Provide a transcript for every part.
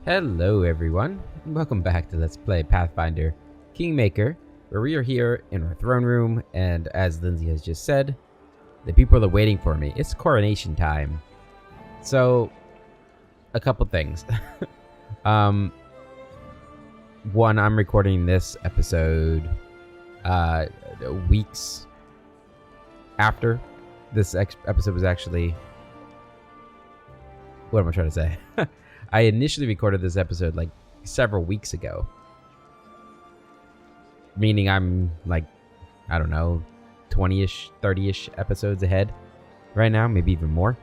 Hello everyone, and welcome back to Let's Play Pathfinder Kingmaker, where we are here in our throne room, and as Lindsay has just said, the people are waiting for me. It's coronation time. So, a couple things. One, I'm recording this episode weeks after this episode was actually... What am I trying to say? I initially recorded this episode like several weeks ago. Meaning I'm like, I don't know, 20-ish, 30-ish episodes ahead right now, maybe even more.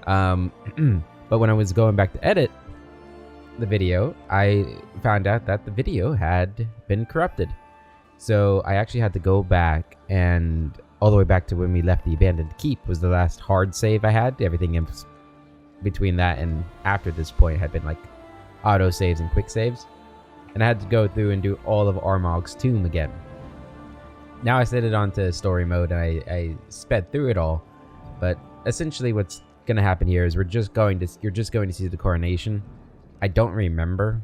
But when I was going back to edit the video, I found out that the video had been corrupted. So I actually had to go back, and all the way back to when we left the abandoned keep was the last hard save I had. Everything in between that and after this point had been like auto saves and quick saves, and I had to go through and do all of Armag's tomb again. Now I set it onto story mode and I sped through it all, but essentially what's gonna happen here is you're just going to see the coronation. I don't remember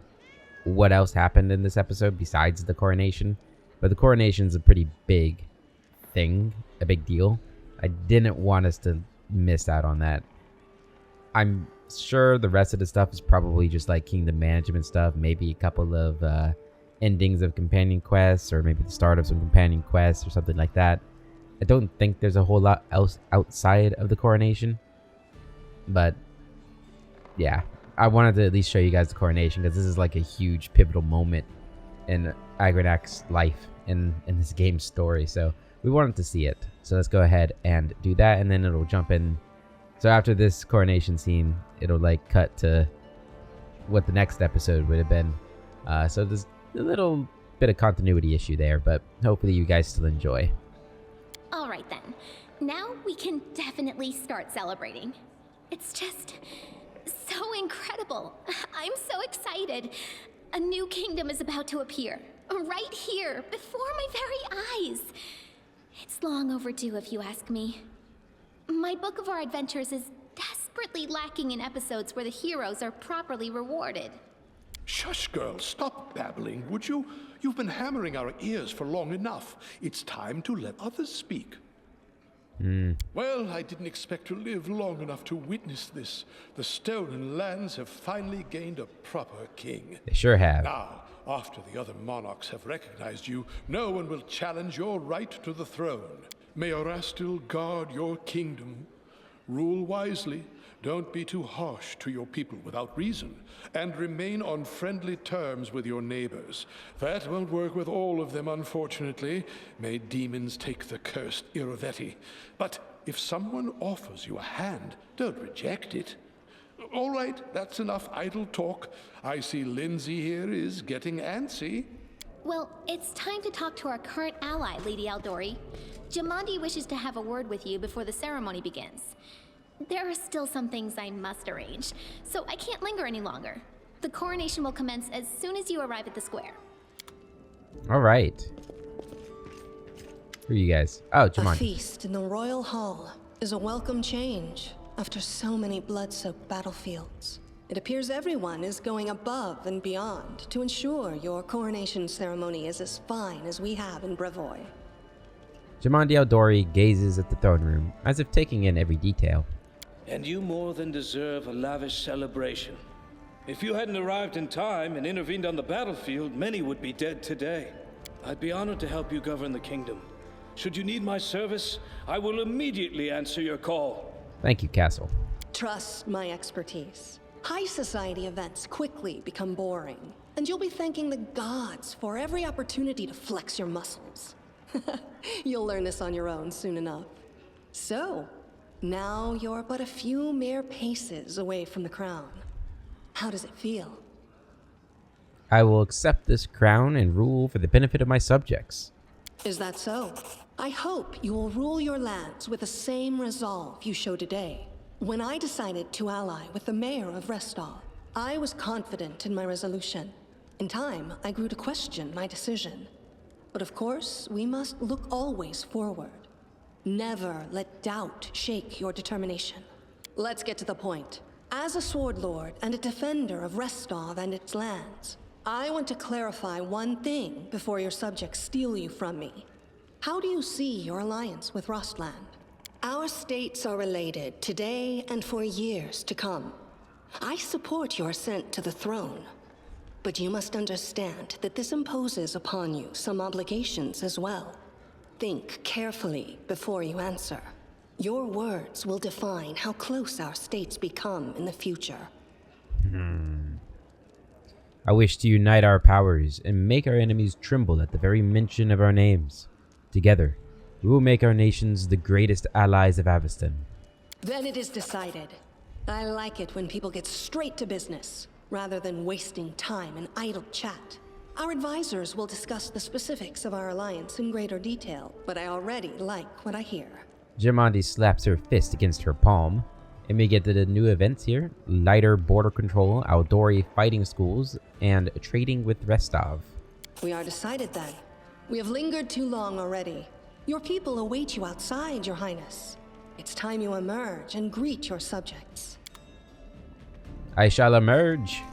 what else happened in this episode besides the coronation, but the coronation's a pretty big thing, a big deal. I didn't want us to miss out on that. I'm sure the rest of the stuff is probably just like kingdom management stuff, maybe a couple of endings of companion quests, or maybe the start of some companion quests or something like that. I don't think there's a whole lot else outside of the coronation, but yeah, I wanted to at least show you guys the coronation because this is like a huge pivotal moment in Agranak's life in this game's story, so we wanted to see it. So let's go ahead and do that, and then it'll jump in. So after this coronation scene, it'll like cut to what the next episode would have been. So there's a little bit of continuity issue there, but hopefully you guys still enjoy. All right then. Now we can definitely start celebrating. It's just so incredible. I'm so excited. A new kingdom is about to appear. Right here, before my very eyes. It's long overdue if you ask me. My book of our adventures is desperately lacking in episodes where the heroes are properly rewarded. Shush, girl, stop babbling, would you? You've been hammering our ears for long enough. It's time to let others speak. Well, I didn't expect to live long enough to witness this. The stolen lands have finally gained a proper king. They sure have. Now, after the other monarchs have recognized you, no one will challenge your right to the throne. May Orastil guard your kingdom. Rule wisely, don't be too harsh to your people without reason, and remain on friendly terms with your neighbors. That won't work with all of them, unfortunately. May demons take the cursed Iravetti. But if someone offers you a hand, don't reject it. All right, that's enough idle talk. I see Lindsay here is getting antsy. Well, it's time to talk to our current ally, Lady Aldori. Jamandi wishes to have a word with you before the ceremony begins. There are still some things I must arrange, so I can't linger any longer. The coronation will commence as soon as you arrive at the square. All right. Who are you guys? Oh, A Jamandi. feast in the royal hall is a welcome change after so many blood-soaked battlefields. It appears everyone is going above and beyond to ensure your coronation ceremony is as fine as we have in Brevoy. Jamandi Aldori gazes at the throne room, as if taking in every detail. And you more than deserve a lavish celebration. If you hadn't arrived in time and intervened on the battlefield, many would be dead today. I'd be honored to help you govern the kingdom. Should you need my service, I will immediately answer your call. Thank you, Castle. Trust my expertise. High society events quickly become boring, and you'll be thanking the gods for every opportunity to flex your muscles. You'll learn this on your own soon enough. So, now you're but a few mere paces away from the crown. How does it feel? I will accept this crown and rule for the benefit of my subjects. Is that so? I hope you will rule your lands with the same resolve you show today. When I decided to ally with the mayor of Restal, I was confident in my resolution. In time, I grew to question my decision. But of course, we must look always forward. Never let doubt shake your determination. Let's get to the point. As a sword lord and a defender of Restov and its lands, I want to clarify one thing before your subjects steal you from me. How do you see your alliance with Rostland? Our states are related today and for years to come. I support your ascent to the throne, but you must understand that this imposes upon you some obligations as well. Think carefully before you answer. Your words will define how close our states become in the future. I wish to unite our powers and make our enemies tremble at the very mention of our names. Together, we will make our nations the greatest allies of Aveston. Then it is decided. I like it when people get straight to business, rather than wasting time in idle chat. Our advisors will discuss the specifics of our alliance in greater detail, but I already like what I hear. Germandi slaps her fist against her palm, and we get to the new events here: lighter border control, Aldori fighting schools, and trading with Restov. We are decided then. We have lingered too long already. Your people await you outside, Your Highness. It's time you emerge and greet your subjects. I shall emerge.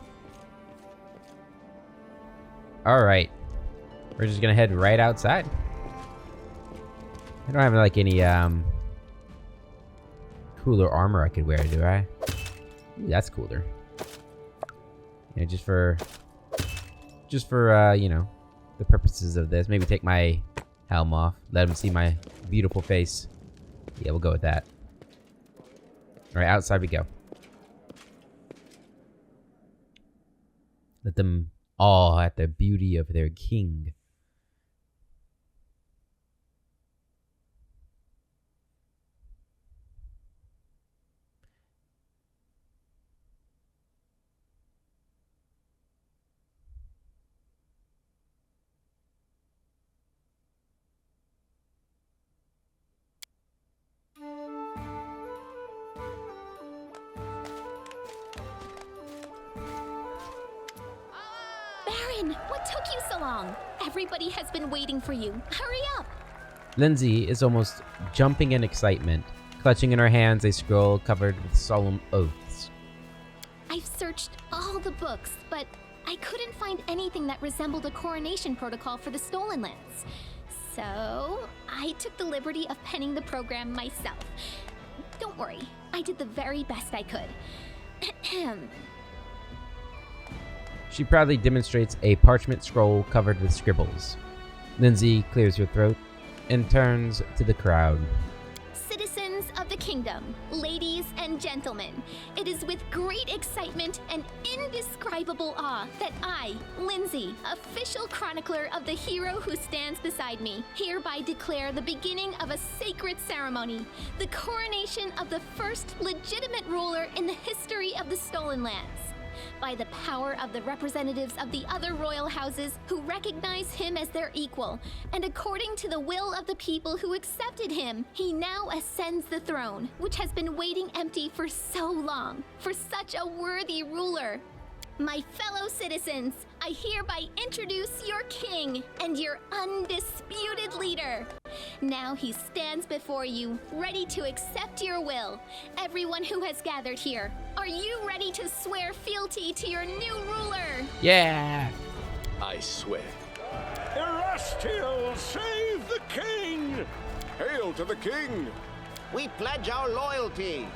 Alright. We're just gonna head right outside. I don't have like any cooler armor I could wear, do I? Ooh, that's cooler. Yeah, just for you know, the purposes of this. Maybe take my helm off. Let them see my beautiful face. Yeah, we'll go with that. Alright, outside we go. Let them awe at the beauty of their king. Baron, what took you so long? Everybody has been waiting for you. Hurry up! Lindsay is almost jumping in excitement, clutching in her hands a scroll covered with solemn oaths. I've searched all the books, but I couldn't find anything that resembled a coronation protocol for the Stolen Lands. So, I took the liberty of penning the program myself. Don't worry, I did the very best I could. She proudly demonstrates a parchment scroll covered with scribbles. Lindsay clears her throat and turns to the crowd. Citizens of the kingdom, ladies and gentlemen, it is with great excitement and indescribable awe that I, Lindsay, official chronicler of the hero who stands beside me, hereby declare the beginning of a sacred ceremony, the coronation of the first legitimate ruler in the history of the Stolen Lands. By the power of the representatives of the other royal houses who recognize him as their equal, and according to the will of the people who accepted him, he now ascends the throne, which has been waiting empty for so long, for such a worthy ruler. My fellow citizens, I hereby introduce your king and your undisputed leader. Now he stands before you, ready to accept your will. Everyone who has gathered here, are you ready to swear fealty to your new ruler? Yeah! I swear. Erastil, save the king! Hail to the king! We pledge our loyalty.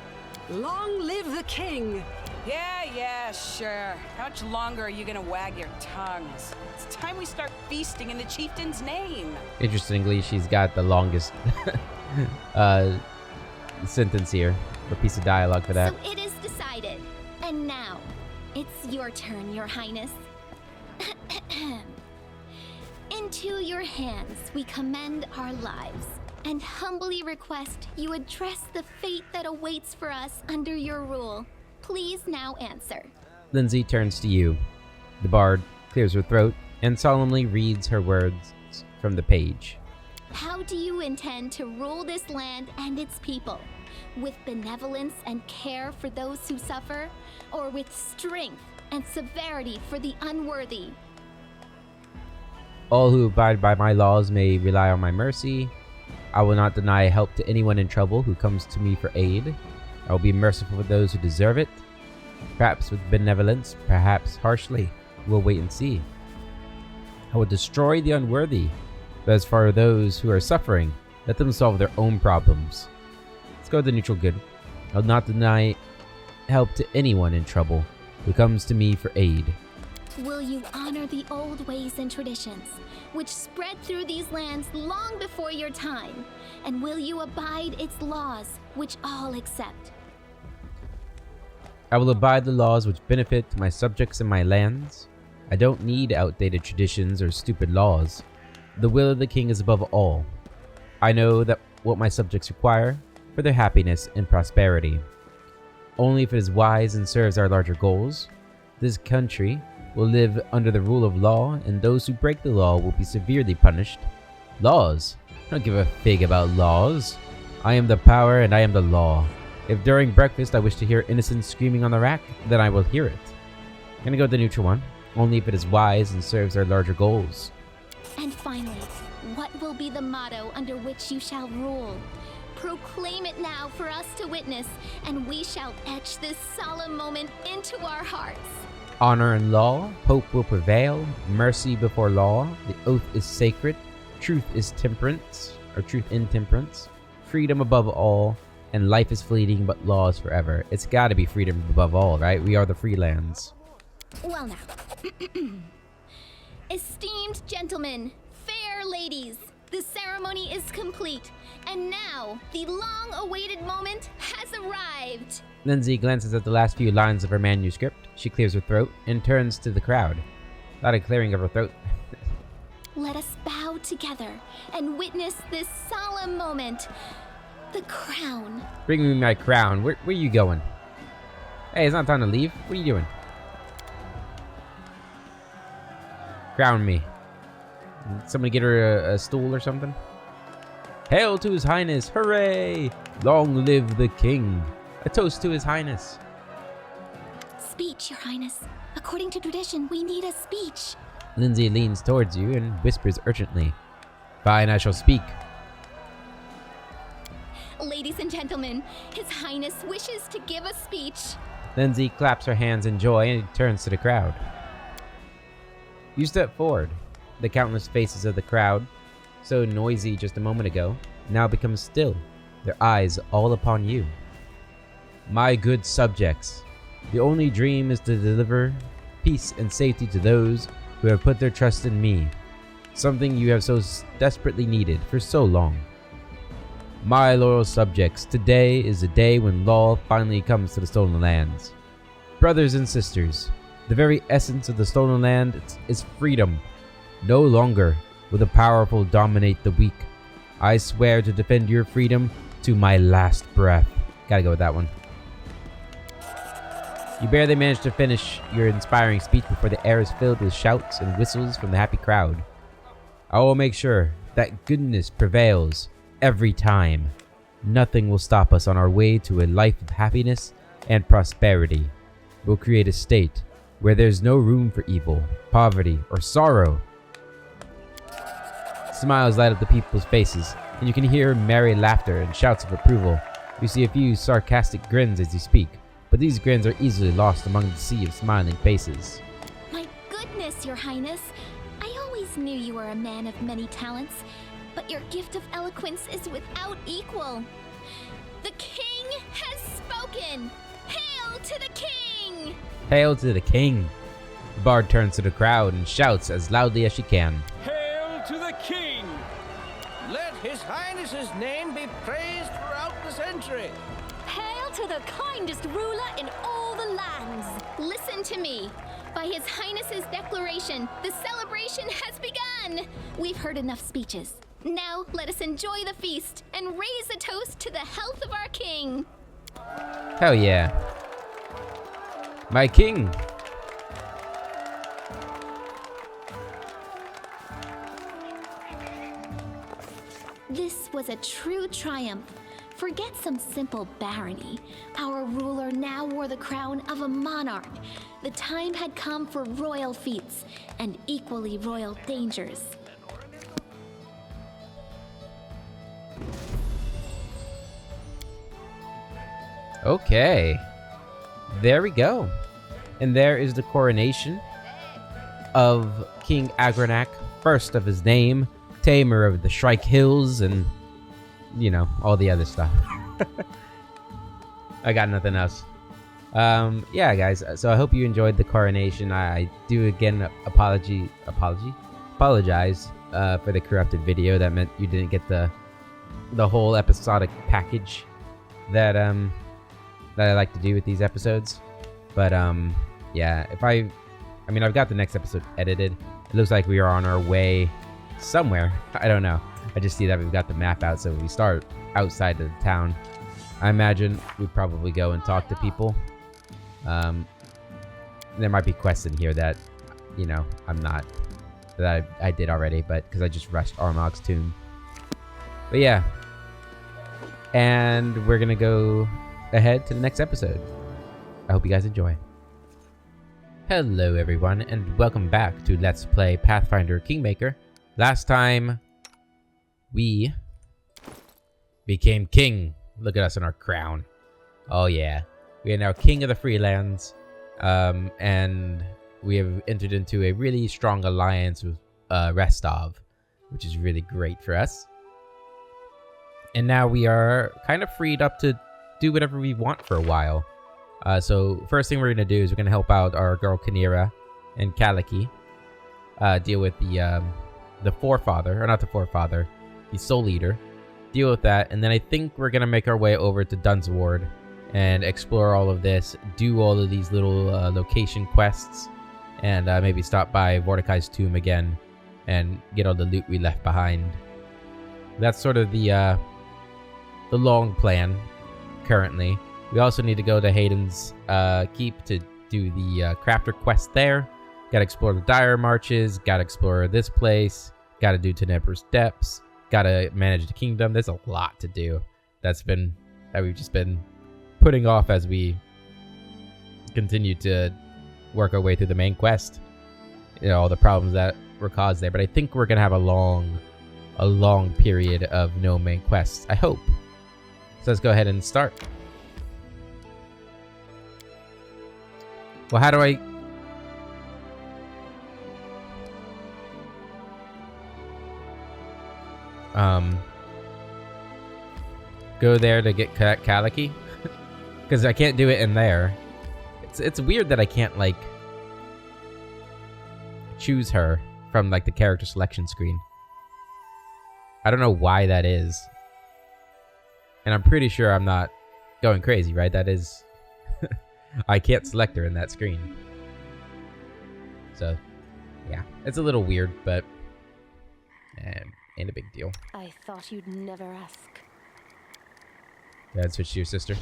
Long live the king! Yeah, sure. How much longer are you gonna wag your tongues? It's time we start feasting in the chieftain's name. Interestingly, she's got the longest sentence here, or piece of dialogue for that. So it is decided. And now, it's your turn, Your Highness. Into your hands we commend our lives, and humbly request you address the fate that awaits for us under your rule. Please now answer. Lindsay turns to you. The bard clears her throat and solemnly reads her words from the page. How do you intend to rule this land and its people? With benevolence and care for those who suffer, or with strength and severity for the unworthy? All who abide by my laws may rely on my mercy. I will not deny help to anyone in trouble who comes to me for aid. I will be merciful with those who deserve it, Perhaps with benevolence, perhaps harshly. We'll wait and see. I will destroy the unworthy, but as for those who are suffering, let them solve their own problems. Let's go with the neutral good. I'll not deny help to anyone in trouble who comes to me for aid. Will you honor the old ways and traditions, which spread through these lands long before your time? And will you abide its laws, which all accept? I will abide the laws which benefit my subjects and my lands. I don't need outdated traditions or stupid laws. The will of the king is above all. I know that what my subjects require for their happiness and prosperity. Only if it is wise and serves our larger goals. This country will live under the rule of law, and those who break the law will be severely punished. Laws? I don't give a fig about laws. I am the power and I am the law. If during breakfast I wish to hear innocents screaming on the rack, then I will hear it. I'm gonna go with the neutral one. Only if it is wise and serves our larger goals. And finally, what will be the motto under which you shall rule? Proclaim it now for us to witness, and we shall etch this solemn moment into our hearts. Honor and law, hope will prevail, mercy before law, the oath is sacred, truth is temperance, or truth in temperance, freedom above all, and life is fleeting but law is forever. It's gotta be freedom above all, right? We are the free lands. Well now. Esteemed gentlemen, fair ladies, the ceremony is complete, and now the long-awaited moment has arrived. Lindsay glances at the last few lines of her manuscript. She clears her throat and turns to the crowd. Not a clearing of her throat. Let us bow together and witness this solemn moment. The crown. Bring me my crown. Where are you going? Hey, it's not time to leave. What are you doing? Crown me. Somebody get her a stool or something? Hail to His Highness! Hooray! Long live the king! A toast to His Highness. Speech, Your Highness. According to tradition, we need a speech. Lindsay leans towards you and whispers urgently. Fine, I shall speak. Ladies and gentlemen, His Highness wishes to give a speech. Lindsay claps her hands in joy and turns to the crowd. You step forward. The countless faces of the crowd, so noisy just a moment ago, now become still, their eyes all upon you. My good subjects, the only dream is to deliver peace and safety to those who have put their trust in me, something you have so desperately needed for so long. My loyal subjects, today is the day when law finally comes to the Stolen Lands. Brothers and sisters, the very essence of the Stolen Land is freedom. No longer will the powerful dominate the weak. I swear to defend your freedom to my last breath. Gotta go with that one. You barely managed to finish your inspiring speech before the air is filled with shouts and whistles from the happy crowd. I will make sure that goodness prevails every time. Nothing will stop us on our way to a life of happiness and prosperity. We'll create a state where there's no room for evil, poverty, or sorrow. Smiles light up the people's faces, and you can hear merry laughter and shouts of approval. You see a few sarcastic grins as you speak, but these grins are easily lost among the sea of smiling faces. My goodness, Your Highness. I always knew you were a man of many talents, but your gift of eloquence is without equal. The king has spoken! Hail to the king! Hail to the king! The bard turns to the crowd and shouts as loudly as she can. Hail to the king! Let His Highness's name be praised throughout the century. Hail to the kindest ruler in all the lands. Listen to me. By His Highness's declaration, the celebration has begun. We've heard enough speeches. Now let us enjoy the feast and raise a toast to the health of our king. Hell yeah. My king! This was a true triumph. Forget some simple barony. Our ruler now wore the crown of a monarch. The time had come for royal feats and equally royal dangers. Okay. there we go. And there is the coronation of King Agronak, first of his name, tamer of the Shrike Hills, and, you know, all the other stuff. I got nothing else. Yeah, guys, so I hope you enjoyed the coronation. I do, again, apologize for the corrupted video. That meant you didn't get the whole episodic package that I like to do with these episodes. But yeah, I mean, I've got the next episode edited. It looks like we are on our way somewhere. I don't know. I just see that we've got the map out, so we start outside of the town. I imagine we'd probably go and talk to people. There might be quests in here that, you know, that I did already, but because I just rushed Armag's tomb. But yeah, and we're gonna go ahead to the next episode. I hope you guys enjoy. Hello everyone, and welcome back to Let's Play Pathfinder Kingmaker. Last time, we became king. Look at us in our crown. Oh yeah. We are now king of the Freelands. And we have entered into a really strong alliance with Restov, which is really great for us. And now we are kind of freed up to do whatever we want for a while. So first thing we're going to do is we're going to help out our girl Kanira and Kaliki. Deal with the forefather, or not the forefather, the soul eater. Deal with that, and then I think we're going to make our way over to Dunsward and explore all of this, do all of these little location quests, and maybe stop by Mordecai's tomb again and get all the loot we left behind. That's sort of the long plan currently. We also need to go to Hayden's keep to do the crafter quest there. Gotta explore the Dire Marches, gotta explore this place, gotta do Tenebra's Depths, gotta manage the kingdom. There's a lot to do that we've just been putting off as we continue to work our way through the main quest. You know, all the problems that were caused there. But I think we're gonna have a long period of no main quests, I hope. So let's go ahead and start. Well, how do I... go there to get Kaliki? Because I can't do it in there. It's weird that I can't, like, choose her from, like, the character selection screen. I don't know why that is. And I'm pretty sure I'm not going crazy, right? That is... I can't select her in that screen. So, yeah. It's a little weird, but... ain't a big deal. I thought you'd never ask. Go ahead, switch to your sister.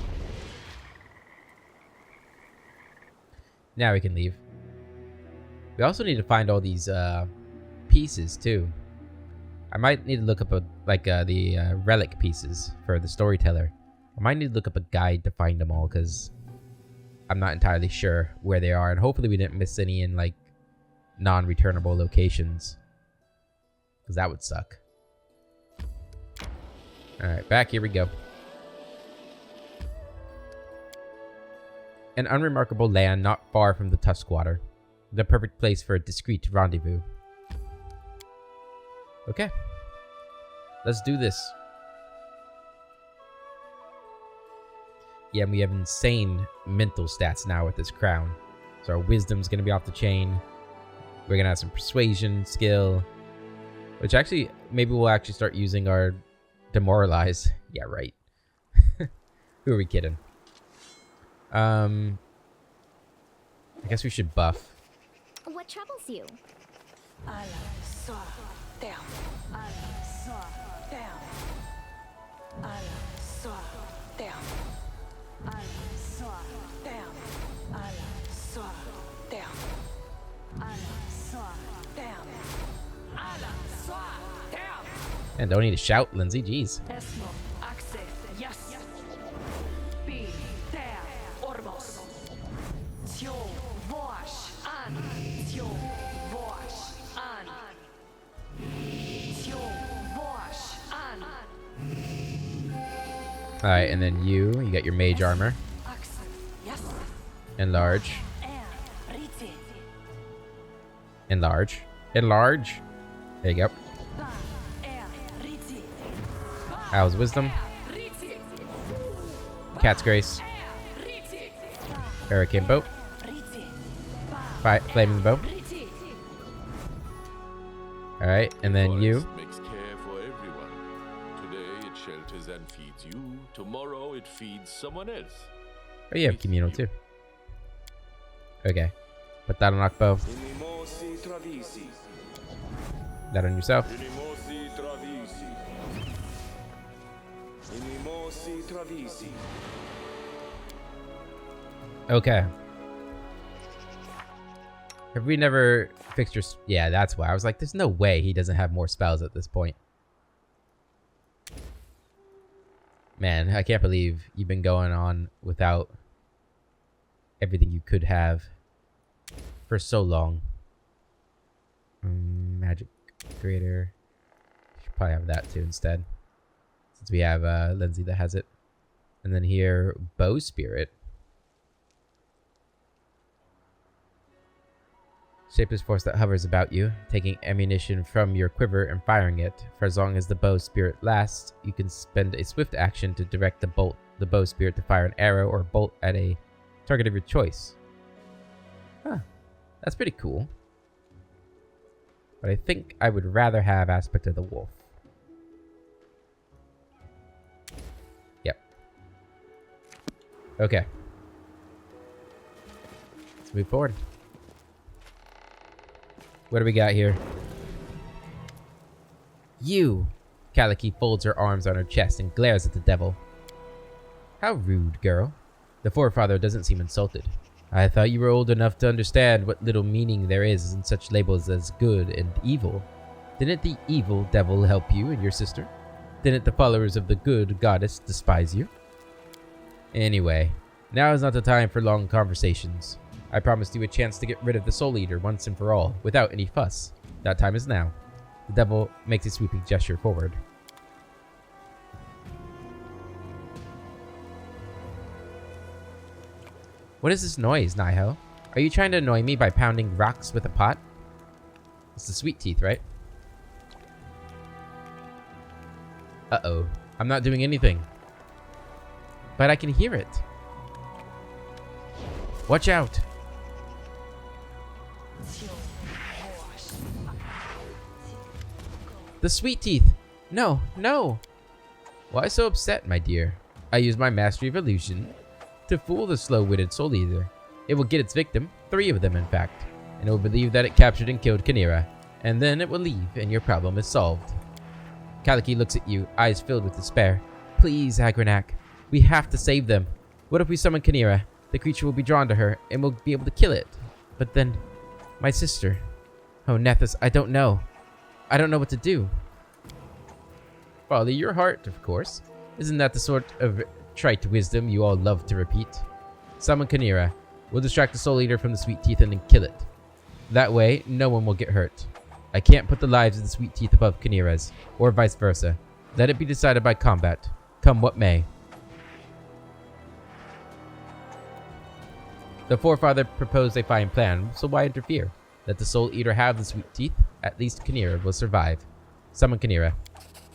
Now we can leave. We also need to find all these pieces too. I might need to look up the relic pieces for the storyteller. I might need to look up a guide to find them all because I'm not entirely sure where they are, and hopefully we didn't miss any in like non-returnable locations, because that would suck. All right, back here we go. An unremarkable land not far from the Tuskwater. The perfect place for a discreet rendezvous. Okay. Let's do this. Yeah, we have insane mental stats now with this crown. So our wisdom's going to be off the chain. We're going to have some persuasion skill. Which actually, maybe we'll actually start using our demoralize. Yeah, right. Who are we kidding? I guess we should buff. What troubles you? And don't need to shout, Lindsay. Jeez. Alright, and then you got your mage armor. Enlarge. Enlarge. Enlarge. There you go. Owl's Wisdom. Cat's Grace. Hurricane Boat. Flaming Bow. Alright, and then you. Makes care for everyone. Today it shelters and feeds you. Tomorrow it feeds someone else. Oh, you have communal too. Okay. Put that on Akbo. That on yourself. Okay. Have we never fixed your... Yeah, that's why. I was like, there's no way he doesn't have more spells at this point. Man, I can't believe you've been going on without everything you could have for so long. Magic Creator. Should probably have that too instead. Since we have Lindsay that has it. And then here, Bow Spirit. Shapeless force that hovers about you, taking ammunition from your quiver and firing it. For as long as the bow spirit lasts, you can spend a swift action to direct the bow spirit to fire an arrow or bolt at a target of your choice. Huh. That's pretty cool. But I think I would rather have Aspect of the Wolf. Yep. Okay. Let's move forward. What do we got here? You! Kaliki folds her arms on her chest and glares at the devil. How rude, girl. The forefather doesn't seem insulted. I thought you were old enough to understand what little meaning there is in such labels as good and evil. Didn't the evil devil help you and your sister? Didn't the followers of the good goddess despise you? Anyway, now is not the time for long conversations. I promised you a chance to get rid of the Soul Eater once and for all, without any fuss. That time is now. The devil makes a sweeping gesture forward. What is this noise, Naiho? Are you trying to annoy me by pounding rocks with a pot? It's the sweet teeth, right? Uh-oh. I'm not doing anything. But I can hear it. Watch out! The sweet teeth! No, no! Why so upset, my dear? I use my mastery of illusion to fool the slow-witted Soul Eater. It will get its victim, 3 of them in fact, and it will believe that it captured and killed Khaneera, and then it will leave and your problem is solved. Kaliki looks at you, eyes filled with despair. Please, Agranak, we have to save them. What if we summon Khaneera? The creature will be drawn to her, and we'll be able to kill it. But then, my sister... Oh, Nethys, I don't know. I don't know what to do. Follow your heart, of course. Isn't that the sort of trite wisdom you all love to repeat? Summon Khaneera. We'll distract the Soul Eater from the Sweet Teeth and then kill it. That way, no one will get hurt. I can't put the lives of the Sweet Teeth above Khaneera's, or vice versa. Let it be decided by combat, come what may. The forefather proposed a fine plan, so why interfere? Let the Soul Eater have the Sweet Teeth. At least Khaneera will survive. Summon Khaneera.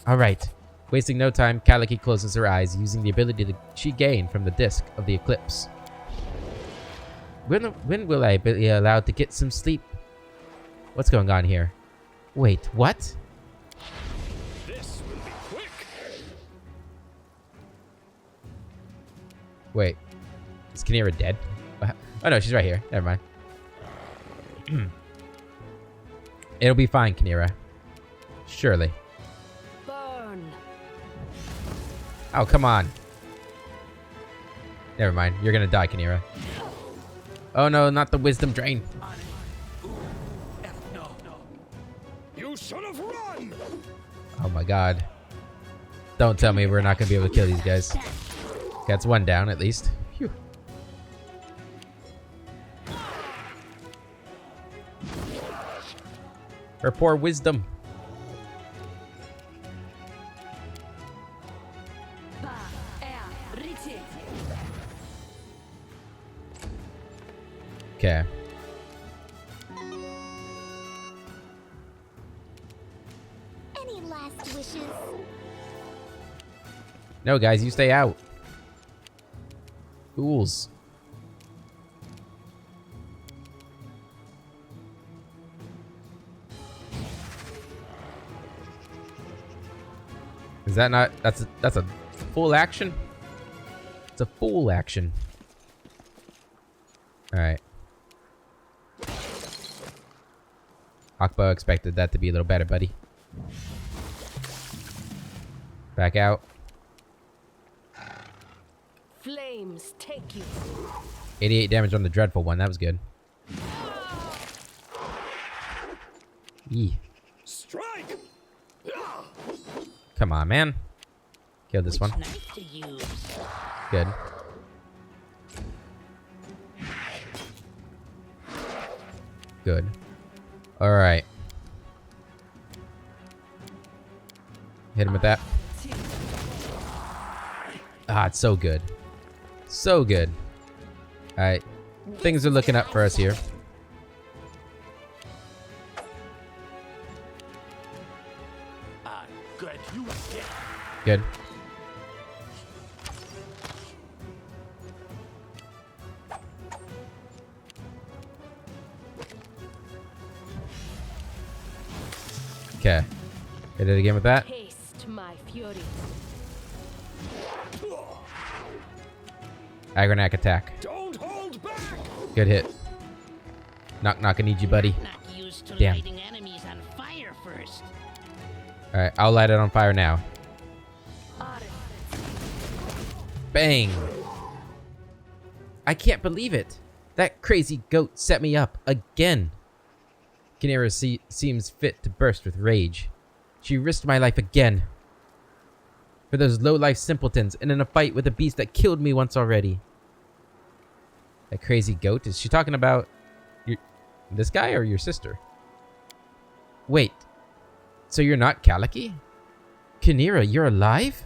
Alright. Wasting no time, Kaliki closes her eyes, using the ability that she gained from the disc of the eclipse. When will I be allowed to get some sleep? What's going on here? Wait, what? This will be quick. Wait. Is Khaneera dead? Oh no, she's right here. Never mind. It'll be fine, Khaneera. Surely. Burn. Oh, come on. Never mind. You're gonna die, Khaneera. Oh no, not the wisdom drain. You should have run. Oh my god. Don't tell me we're not gonna be able to kill these guys. That's one down at least. Phew. Her poor wisdom. last wishes? No, guys, you stay out. Fools. Is that not? That's a full action. It's a full action. All right. Akba expected that to be a little better, buddy. Back out. Flames take you. 88 damage on the dreadful one. That was good. Yee. Strike! Come on, man. Kill this one. Good. Good. All right. Hit him with that. Ah, it's so good. So good. All right. Things are looking up for us here. Good. Okay. Hit it again with that. Taste my fury. Agronac attack. Don't hold back! Good hit. Knock knock, I need you, buddy. Not used to Damn. lighting enemies on fire first. Alright, I'll light it on fire now. Bang! I can't believe it. That crazy goat set me up again. Kingmaker seems fit to burst with rage. She risked my life again. For those low-life simpletons and in a fight with a beast that killed me once already. That crazy goat? Is she talking about this guy or your sister? Wait. So you're not Kaliki? Kingmaker, you're alive?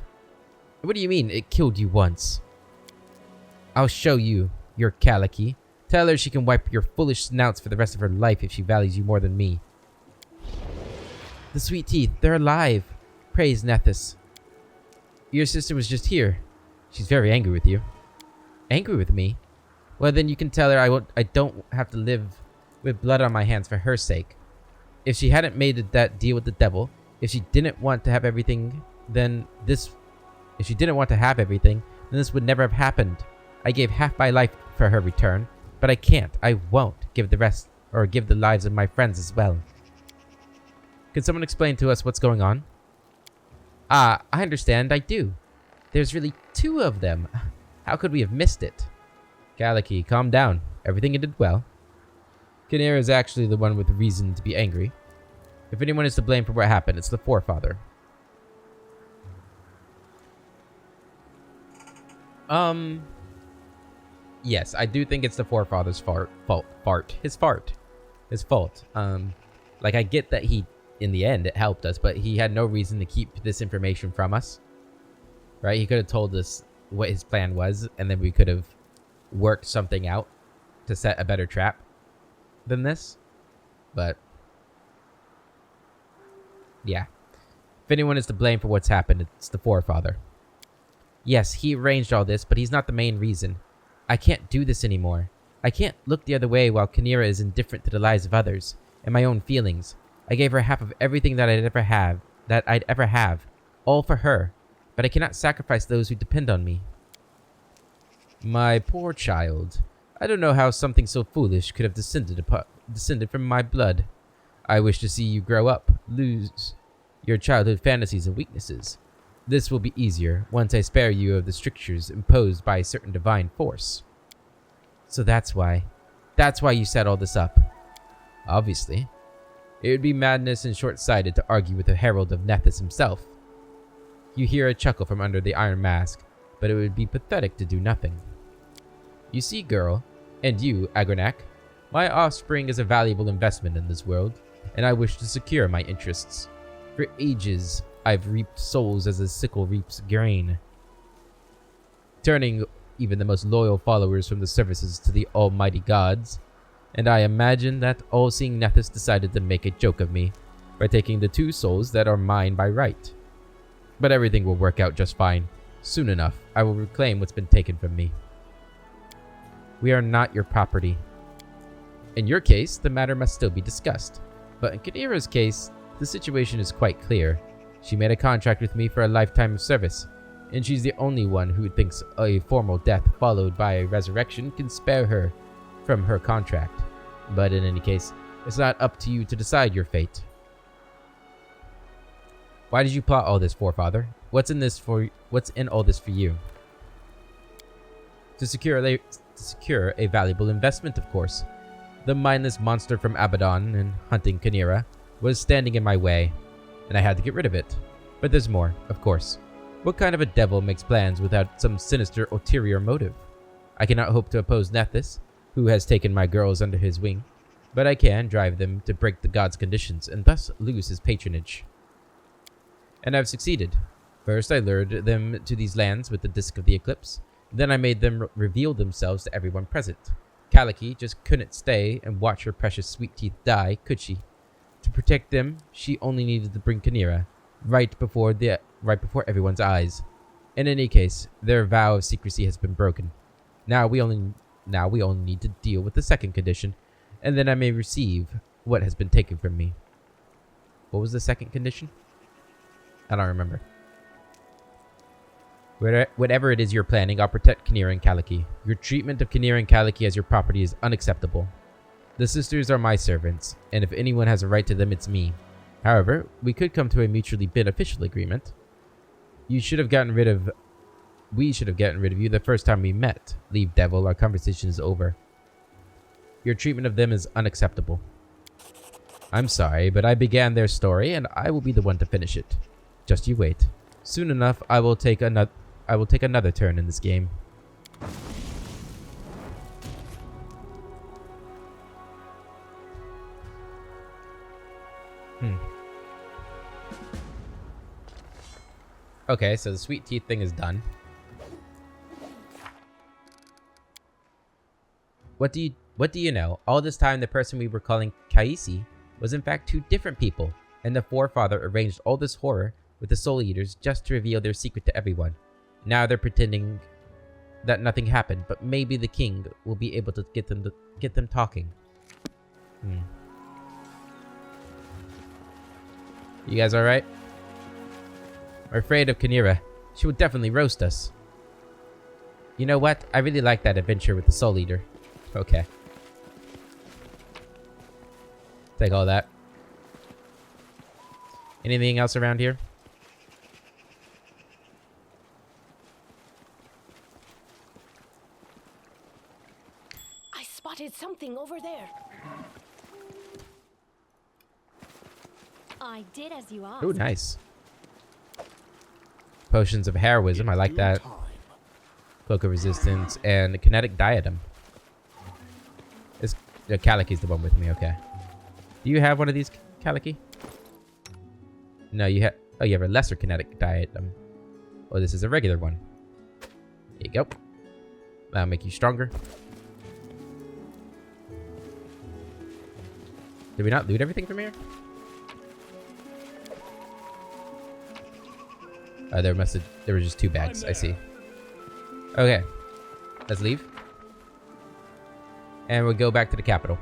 What do you mean it killed you once? I'll show you, your Kaliki. Tell her she can wipe your foolish snouts for the rest of her life if she values you more than me. The sweet teeth, they're alive. Praise Nethys. Your sister was just here. She's very angry with you. Angry with me? Well, then you can tell her I don't have to live with blood on my hands for her sake. If she hadn't made that deal with the devil, if she didn't want to have everything, then this would never have happened. I gave half my life for her return, but I can't, I won't give the rest, or give the lives of my friends as well. Can someone explain to us what's going on? Ah, I understand, I do. There's really 2 of them. How could we have missed it? Kaliki, calm down. Everything you did well. Kingmaker is actually the one with reason to be angry. If anyone is to blame for what happened, it's the Forefather. Yes, I do think it's the Forefather's his fault. Like, I get that he, in the end, it helped us, but he had no reason to keep this information from us. Right? He could have told us what his plan was, and then we could have worked something out to set a better trap than this. But, yeah. If anyone is to blame for what's happened, it's the Forefather. Yes, he arranged all this, but he's not the main reason. I can't do this anymore. I can't look the other way while Kingmaker is indifferent to the lives of others and my own feelings. I gave her half of everything that I'd ever have, all for her, but I cannot sacrifice those who depend on me. My poor child. I don't know how something so foolish could have descended from my blood. I wish to see you grow up, lose your childhood fantasies and weaknesses. This will be easier once I spare you of the strictures imposed by a certain divine force. So that's why you set all this up. Obviously. It would be madness and short-sighted to argue with the herald of Nethys himself. You hear a chuckle from under the iron mask, but it would be pathetic to do nothing. You see, girl, and you, Agronac, my offspring is a valuable investment in this world, and I wish to secure my interests. For ages, I've reaped souls as a sickle reaps grain, turning even the most loyal followers from the services to the almighty gods, and I imagine that all-seeing Nethys decided to make a joke of me, by taking the 2 souls that are mine by right. But everything will work out just fine. Soon enough, I will reclaim what's been taken from me. We are not your property. In your case, the matter must still be discussed. But in Kynira's case, the situation is quite clear. She made a contract with me for a lifetime of service, and she's the only one who thinks a formal death followed by a resurrection can spare her from her contract. But in any case, it's not up to you to decide your fate. Why did you plot all this, forefather? What's in all this for you? To secure a valuable investment, of course. The mindless monster from Abaddon and hunting Kynira was standing in my way, and I had to get rid of it. But there's more, of course. What kind of a devil makes plans without some sinister ulterior motive? I cannot hope to oppose Nethys, who has taken my girls under his wing, but I can drive them to break the god's conditions and thus lose his patronage. And I've succeeded. First, I lured them to these lands with the Disk of the Eclipse. Then I made them reveal themselves to everyone present. Kaliki just couldn't stay and watch her precious sweet teeth die, could she? To protect them, she only needed to bring Kynira right before everyone's eyes. In any case, their vow of secrecy has been broken. Now we only need to deal with the second condition, and then I may receive what has been taken from me. What was the second condition? I don't remember. Whatever it is you're planning, I'll protect Kynira and Kaliki. Your treatment of Kynira and Kaliki as your property is unacceptable. The sisters are my servants, and if anyone has a right to them, it's me. However, we could come to a mutually beneficial agreement. We should have gotten rid of you the first time we met. Leave, devil, our conversation is over. Your treatment of them is unacceptable. I'm sorry, but I began their story, and I will be the one to finish it. Just you wait. Soon enough, I will take another turn in this game. Okay, so the sweet teeth thing is done. What do you know? All this time, the person we were calling Kaisi was in fact 2 different people, and the forefather arranged all this horror with the Soul Eaters just to reveal their secret to everyone. Now they're pretending that nothing happened, but maybe the king will be able to get them talking. You guys all right? We're afraid of Kynira. She will definitely roast us. You know what? I really like that adventure with the Soul Eater. Okay. Take all that. Anything else around here? I spotted something over there. I did as you asked. Oh, nice. Potions of heroism, I like that. Cloak of resistance and kinetic diadem. Kaliki's the one with me, okay. Do you have one of these, Kaliki? No, you have... Oh, you have a lesser kinetic diadem. Oh, this is a regular one. There you go. That'll make you stronger. Did we not loot everything from here? Oh, there were just 2 bags. I see. Okay. Let's leave. And we'll go back to the capital.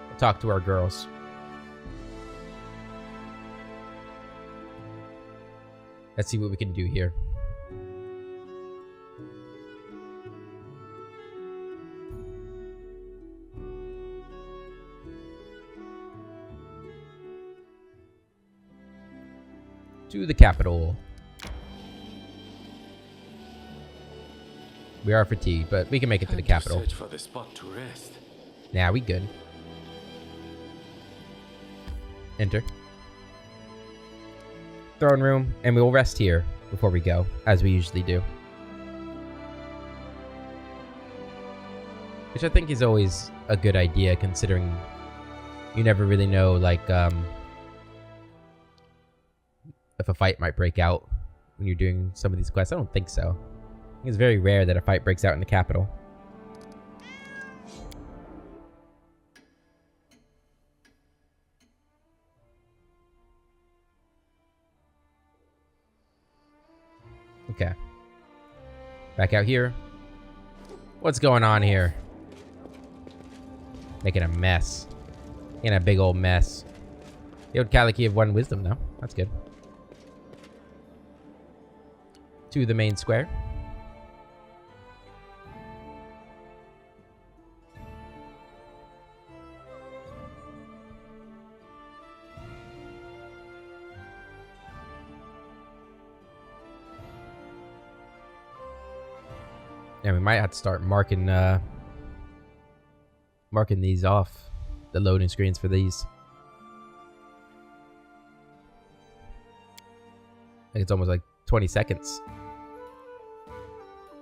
We'll talk to our girls. Let's see what we can do here. To the capital. We are fatigued, but we can make it to the capital. Search for the spot to rest. Nah, we good. Enter. Throne room, and we will rest here before we go, as we usually do. Which I think is always a good idea, considering you never really know, like, if a fight might break out when you're doing some of these quests. I don't think so. I think it's very rare that a fight breaks out in the capital. Okay. Back out here. What's going on here? Making a mess. Making a big old mess. The old Kaliki of 1 wisdom, though. That's good. To the main square. Yeah, we might have to start marking these off, the loading screens for these. I think it's almost like 20 seconds.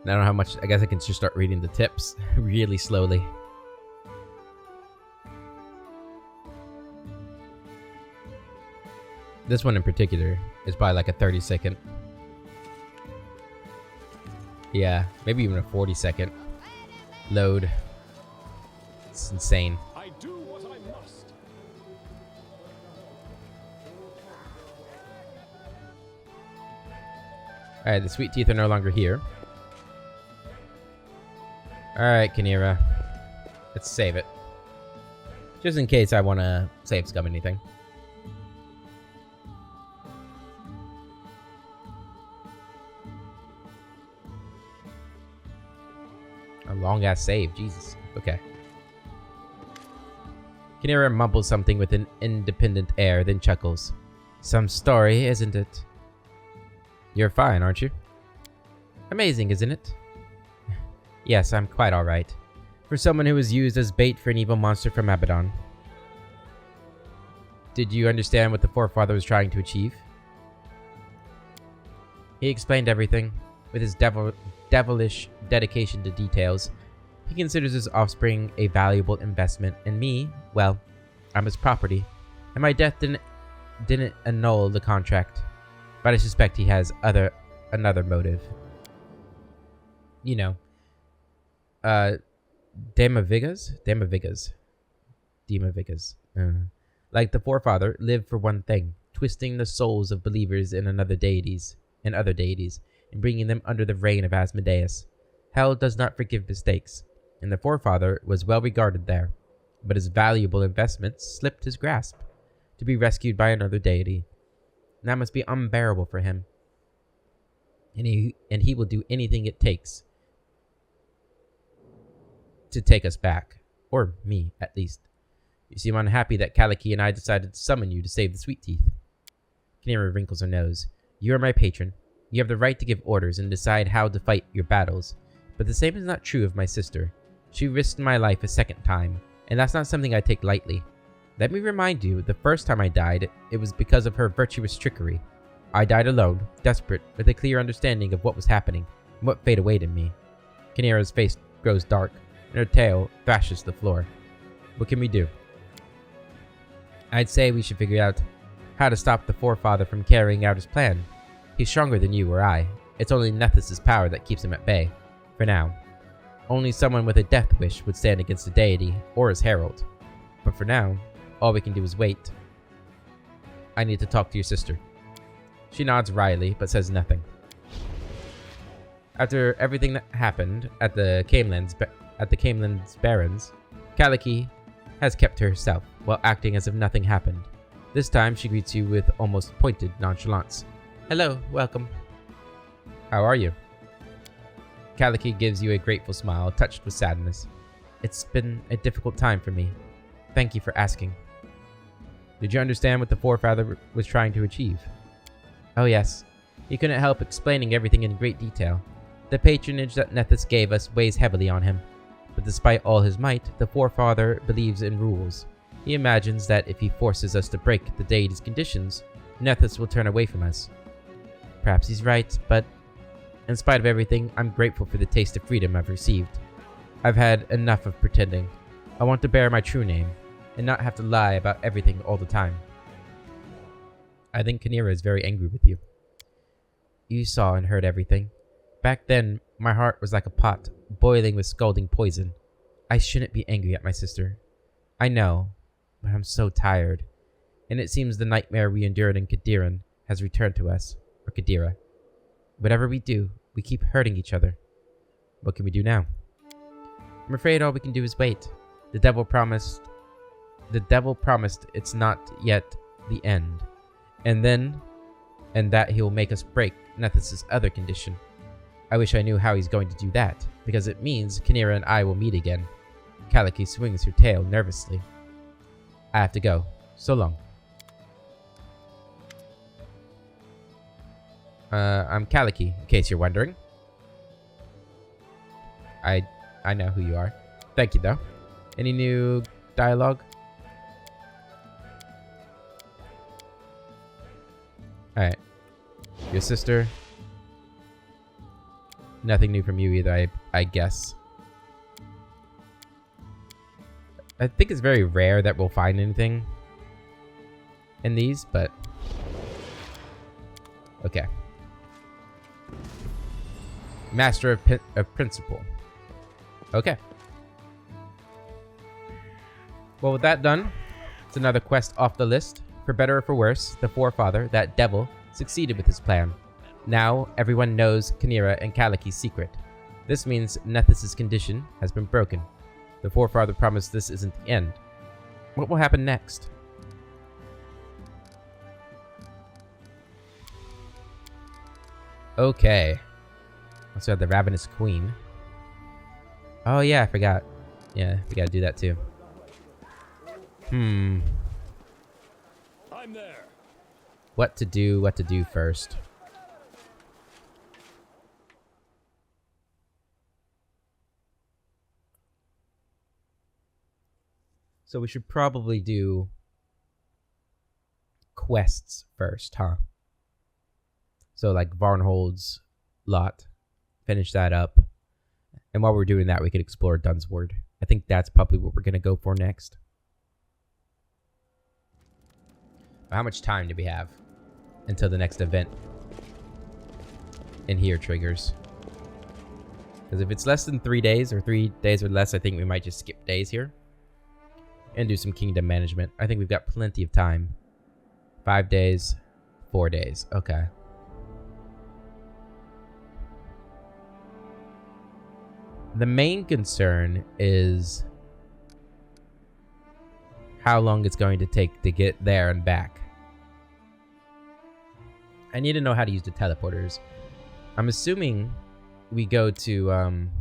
And I don't know how much. I guess I can just start reading the tips really slowly. This one in particular is probably like a 30-second. Yeah, maybe even a 40-second load. It's insane. I do what I must. Alright, the sweet teeth are no longer here. Alright, Kinera. Let's save it. Just in case I want to save scum anything. A long-ass save, Jesus. Okay. Kinera mumbles something with an independent air, then chuckles. Some story, isn't it? You're fine, aren't you? Amazing, isn't it? Yes, I'm quite alright. For someone who was used as bait for an evil monster from Abaddon. Did you understand what the forefather was trying to achieve? He explained everything, with his devilish dedication to details. He considers his offspring a valuable investment, and me, well, I'm his property. And my death didn't annul the contract. But I suspect he has another motive. You know. Demavigas? Demavigas. Like the forefather, live for one thing, twisting the souls of believers in other deities, and bringing them under the reign of Asmodeus. Hell does not forgive mistakes, and the forefather was well regarded there, but his valuable investments slipped his grasp, to be rescued by another deity. And that must be unbearable for him. And he will do anything it takes to take us back. Or me, at least. You seem unhappy that Kaliki and I decided to summon you to save the Sweet Teeth. Kinera wrinkles her nose. You are my patron. You have the right to give orders and decide how to fight your battles. But the same is not true of my sister. She risked my life a second time, and that's not something I take lightly. Let me remind you, the first time I died, it was because of her virtuous trickery. I died alone, desperate, with a clear understanding of what was happening, and what fate awaited me. Kinera's face grows dark, and her tail thrashes the floor. What can we do? I'd say we should figure out how to stop the forefather from carrying out his plan. He's stronger than you or I. It's only Nethys' power that keeps him at bay. For now. Only someone with a death wish would stand against the deity, or his herald. But for now, all we can do is wait. I need to talk to your sister. She nods wryly, but says nothing. After everything that happened at the Camelands Barrens, Kaliki has kept to herself, while acting as if nothing happened. This time, she greets you with almost pointed nonchalance. Hello, welcome. How are you? Kaliki gives you a grateful smile, touched with sadness. It's been a difficult time for me. Thank you for asking. Did you understand what the forefather was trying to achieve? Oh yes. He couldn't help explaining everything in great detail. The patronage that Nethys gave us weighs heavily on him. But despite all his might, the forefather believes in rules. He imagines that if he forces us to break the deity's conditions, Nethys will turn away from us. Perhaps he's right, but in spite of everything, I'm grateful for the taste of freedom I've received. I've had enough of pretending. I want to bear my true name, and not have to lie about everything all the time. I think Kinera is very angry with you. You saw and heard everything. Back then, my heart was like a pot, boiling with scalding poison. I shouldn't be angry at my sister. I know, but I'm so tired. And it seems the nightmare we endured in Kadiran has returned to us. Or Kadira. Whatever we do, we keep hurting each other. What can we do now? I'm afraid all we can do is wait. The devil promised it's not yet the end. And that he will make us break Nethys' other condition. I wish I knew how he's going to do that, because it means Kynira and I will meet again. Kaliki swings her tail nervously. I have to go. So long. I'm Kaliki, in case you're wondering. I know who you are. Thank you, though. Any new dialogue? Alright. Your sister. Nothing new from you either, I guess. I think it's very rare that we'll find anything in these, but... Okay. Master of Principle. Okay. Well, with that done, it's another quest off the list. For better or for worse, the Forefather, that devil, succeeded with his plan. Now, everyone knows Kynira and Kaliki's secret. This means Nethys' condition has been broken. The Forefather promised this isn't the end. What will happen next? Okay. Also have the Ravenous Queen. Oh yeah, I forgot. Yeah, we gotta do that too. I'm there. What to do first. So we should probably do quests first, huh? So like Varnhold's lot. Finish that up. And while we're doing that, we could explore Dunsword. I think that's probably what we're going to go for next. How much time do we have until the next event in here triggers? Because if it's less than 3 days, or 3 days or less, I think we might just skip days here and do some kingdom management. I think we've got plenty of time. 5 days, 4 days. Okay. The main concern is how long it's going to take to get there and back. I need to know how to use the teleporters. I'm assuming we go to I'm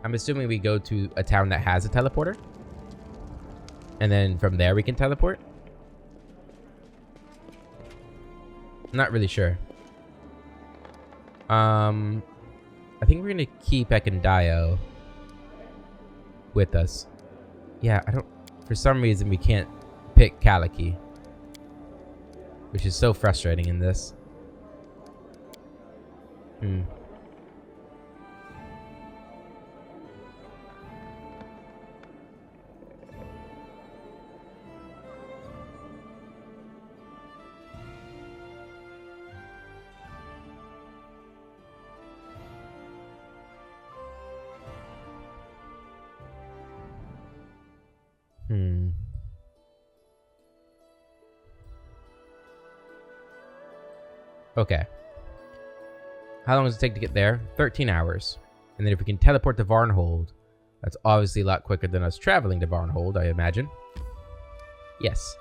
assuming we go to a town that has a teleporter. And then from there we can teleport. Not really sure. I think we're gonna keep Ekendio with us. Yeah, for some reason we can't pick Kaliki, which is so frustrating in this. Okay. How long does it take to get there? 13 hours. And then if we can teleport to Varnhold, that's obviously a lot quicker than us traveling to Varnhold, I imagine. Yes.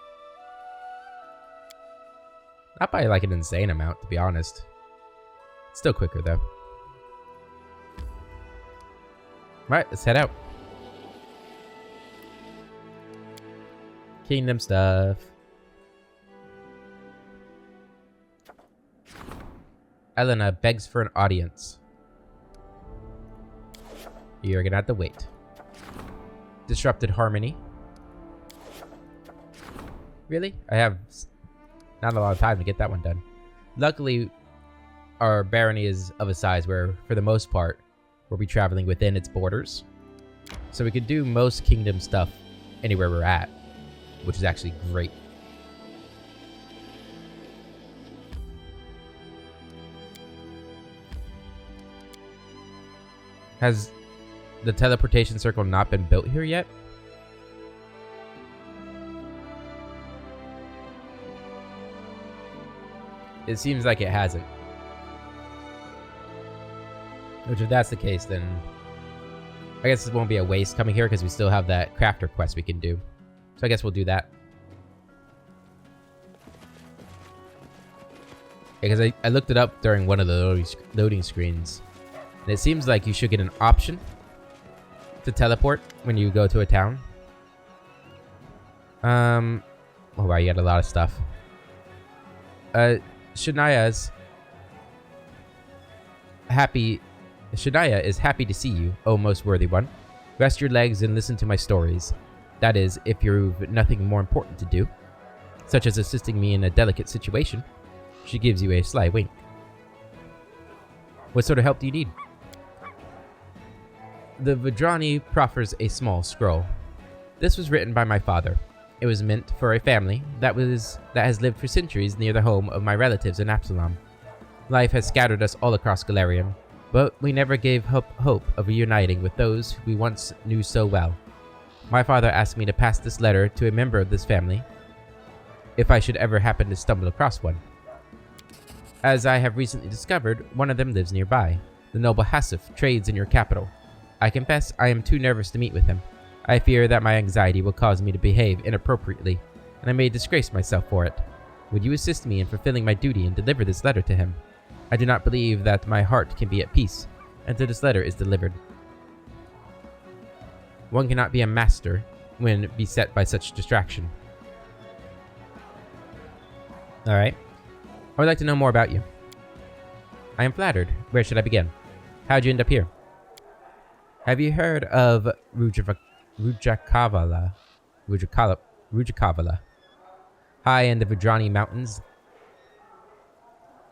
Not by like an insane amount, to be honest. It's still quicker though. Alright, let's head out. Kingdom stuff. Elena begs for an audience. You're gonna have to wait. Disrupted harmony. Really? I have not a lot of time to get that one done. Luckily, our barony is of a size where, for the most part, we'll be traveling within its borders. So we could do most kingdom stuff anywhere we're at, which is actually great. Has the teleportation circle not been built here yet? It seems like it hasn't. Which, if that's the case, then I guess it won't be a waste coming here because we still have that crafter quest we can do. So I guess we'll do that. Because I looked it up during one of the loading screens. And it seems like you should get an option to teleport when you go to a town. Oh wow, you got a lot of stuff. Shania is happy to see you, O most worthy one. Rest your legs and listen to my stories. That is, if you've nothing more important to do, such as assisting me in a delicate situation. She gives you a sly wink. What sort of help do you need? The Vidrani proffers a small scroll. This was written by my father. It was meant for a family that has lived for centuries near the home of my relatives in Absalom. Life has scattered us all across Galarium, but we never gave hope of reuniting with those we once knew so well. My father asked me to pass this letter to a member of this family, if I should ever happen to stumble across one. As I have recently discovered, one of them lives nearby. The noble Hassif trades in your capital. I confess I am too nervous to meet with him. I fear that my anxiety will cause me to behave inappropriately, and I may disgrace myself for it. Would you assist me in fulfilling my duty and deliver this letter to him? I do not believe that my heart can be at peace until this letter is delivered. One cannot be a master when beset by such distraction. Alright. I would like to know more about you. I am flattered. Where should I begin? How'd you end up here? Have you heard of Rujakavala? High in the Vidrani Mountains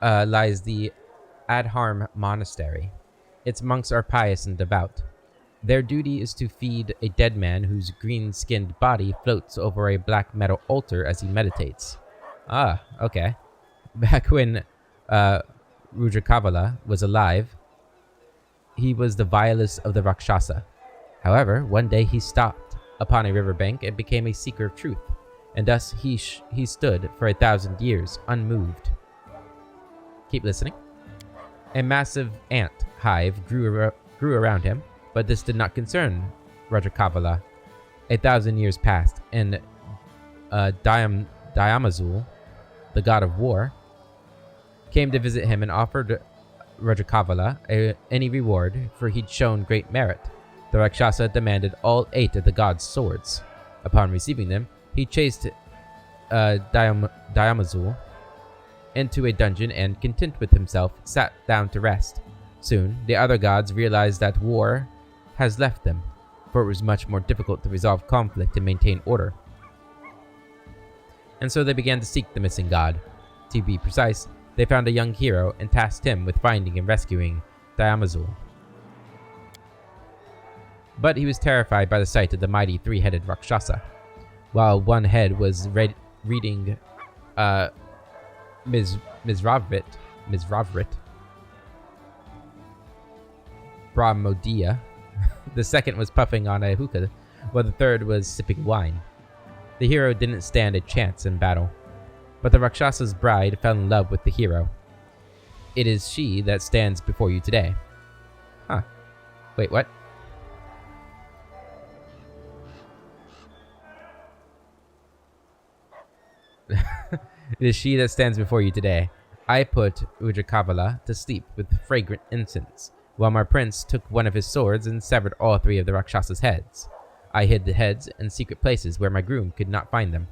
lies the Adharm Monastery. Its monks are pious and devout. Their duty is to feed a dead man whose green-skinned body floats over a black metal altar as he meditates. Ah, okay. Back when Rujakavala was alive, he was the vilest of the Rakshasa. However, one day he stopped upon a riverbank and became a seeker of truth, and thus he stood for 1,000 years, unmoved. Keep listening. A massive ant hive grew around him, but this did not concern Rajakavala. 1,000 years passed, and Diamazul, the god of war, came to visit him and offered Rajakavala any reward, for he'd shown great merit. The Rakshasa demanded all 8 of the god's swords. Upon receiving them, he chased Diamazul into a dungeon and, content with himself, sat down to rest. Soon, the other gods realized that war has left them, for it was much more difficult to resolve conflict and maintain order. And so they began to seek the missing god. To be precise, they found a young hero and tasked him with finding and rescuing Diamazul. But he was terrified by the sight of the mighty 3-headed Rakshasa. While one head was reading Mizravrit Brahmodia, the second was puffing on a hookah, while the third was sipping wine. The hero didn't stand a chance in battle, but the Rakshasa's bride fell in love with the hero. It is she that stands before you today. Huh. Wait, what? It is she that stands before you today. I put Ujakavala to sleep with fragrant incense, while my prince took one of his swords and severed all 3 of the Rakshasa's heads. I hid the heads in secret places where my groom could not find them.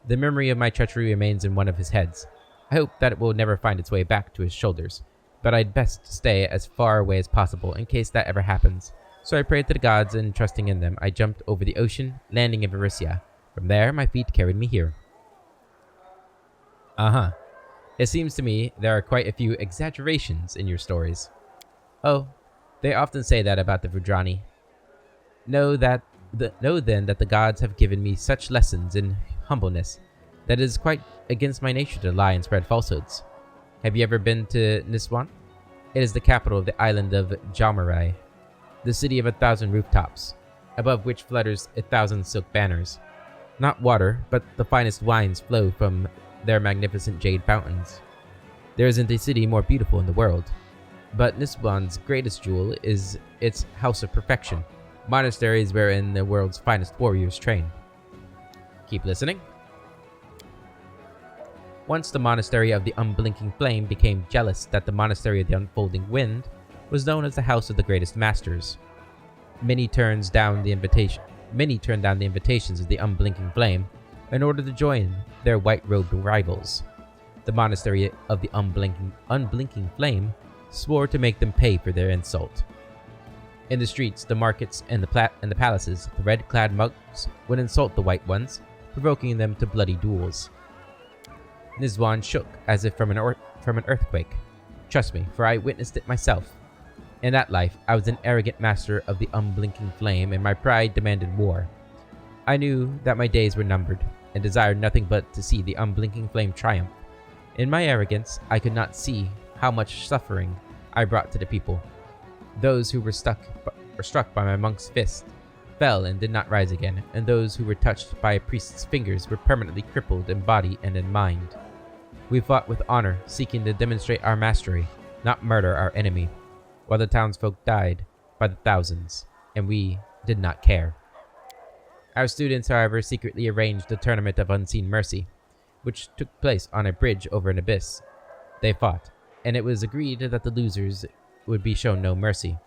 The memory of my treachery remains in one of his heads. I hope that it will never find its way back to his shoulders, but I'd best stay as far away as possible in case that ever happens. So I prayed to the gods, and trusting in them, I jumped over the ocean, landing in Varisia. From there, my feet carried me here. Uh-huh. It seems to me there are quite a few exaggerations in your stories. Oh, they often say that about the Vidrani. Know then that the gods have given me such lessons in humbleness that it is quite against my nature to lie and spread falsehoods. Have you ever been to Niswan? It is the capital of the island of Jaumarai, the city of 1,000 rooftops, above which flutters 1,000 silk banners. Not water, but the finest wines flow from their magnificent jade fountains. There isn't a city more beautiful in the world. But Niswan's greatest jewel is its House of Perfection, monasteries wherein the world's finest warriors train. Keep listening. Once the Monastery of the Unblinking Flame became jealous that the Monastery of the Unfolding Wind was known as the House of the Greatest Masters. Many turned down the invitations of the Unblinking Flame in order to join their white-robed rivals. The Monastery of the Unblinking Flame swore to make them pay for their insult. In the streets, the markets, and the palaces, the red-clad monks would insult the white ones, provoking them to bloody duels. Nizwan shook as if from an earthquake. Trust me, for I witnessed it myself. In that life, I was an arrogant master of the Unblinking Flame, and my pride demanded war. I knew that my days were numbered, and desired nothing but to see the Unblinking Flame triumph. In my arrogance, I could not see how much suffering I brought to the people. Those who were struck by my monk's fist fell and did not rise again, and those who were touched by a priest's fingers were permanently crippled in body and in mind. We fought with honor, seeking to demonstrate our mastery, not murder our enemy, while the townsfolk died by the thousands, and we did not care. Our students, however, secretly arranged a tournament of unseen mercy, which took place on a bridge over an abyss. They fought, and it was agreed that the losers would be shown no mercy,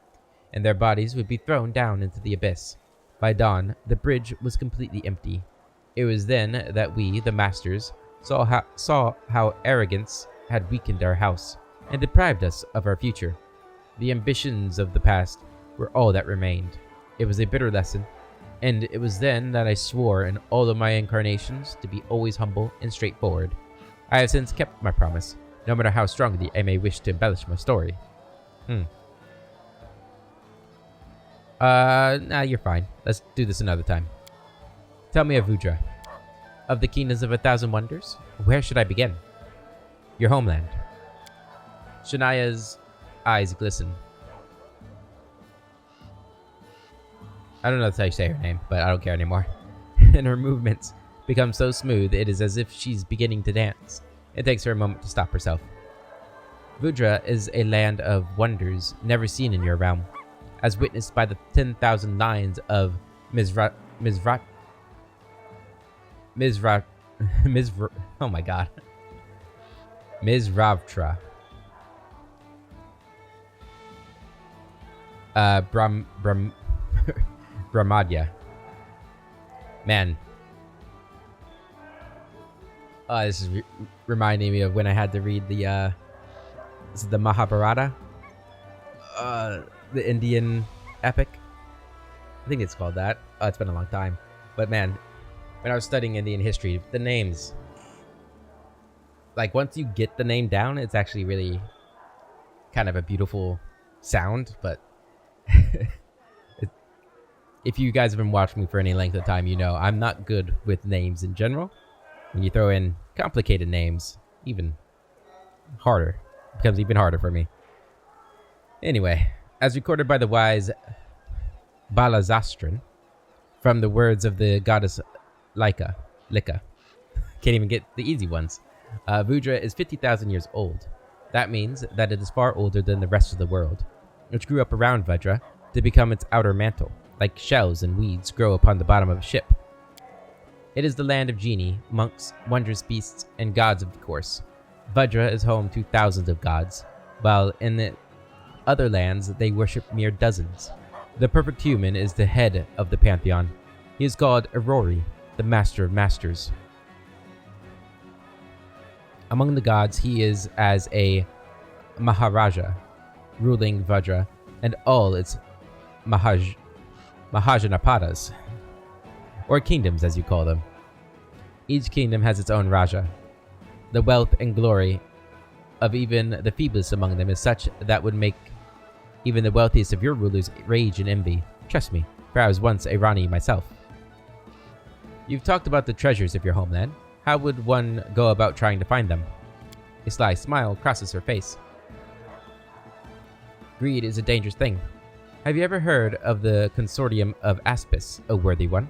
and their bodies would be thrown down into the abyss. By dawn, the bridge was completely empty. It was then that we, the masters, saw how arrogance had weakened our house, and deprived us of our future. The ambitions of the past were all that remained. It was a bitter lesson, and it was then that I swore in all of my incarnations to be always humble and straightforward. I have since kept my promise, no matter how strongly I may wish to embellish my story. Nah, you're fine. Let's do this another time. Tell me of Vudra. Of the Kingdoms of a Thousand Wonders, where should I begin? Your homeland. Shania's eyes glisten. I don't know how to say her name, but I don't care anymore. And her movements become so smooth, it is as if she's beginning to dance. It takes her a moment to stop herself. Vudra is a land of wonders never seen in your realm, as witnessed by the 10,000 lines of oh my god. Mizravtra. Brahmadya. Man. This is reminding me of when I had to read the Mahabharata. The Indian epic. I think it's called that. It's been a long time. But man, when I was studying Indian history, the names, like once you get the name down, it's actually really kind of a beautiful sound. But if you guys have been watching me for any length of time, you know I'm not good with names in general. When you throw in complicated names, even harder. It becomes even harder for me. Anyway, as recorded by the wise Balazastran, from the words of the goddess Lika. Can't even get the easy ones. Vudra is 50,000 years old. That means that it is far older than the rest of the world, which grew up around Vudra to become its outer mantle, like shells and weeds grow upon the bottom of a ship. It is the land of genie, monks, wondrous beasts, and gods, of course. Vudra is home to thousands of gods, while in the other lands they worship mere dozens. The perfect human is the head of the pantheon. He is called Aurori, the master of masters. Among the gods, he is as a Maharaja, ruling Vudra and all its Mahajanapadas, or kingdoms as you call them. Each kingdom has its own Raja. The wealth and glory of even the feeblest among them is such that would make even the wealthiest of your rulers rage and envy. Trust me, for I was once a Rani myself. You've talked about the treasures of your homeland. How would one go about trying to find them? A sly smile crosses her face. Greed is a dangerous thing. Have you ever heard of the Consortium of Aspis, O worthy one?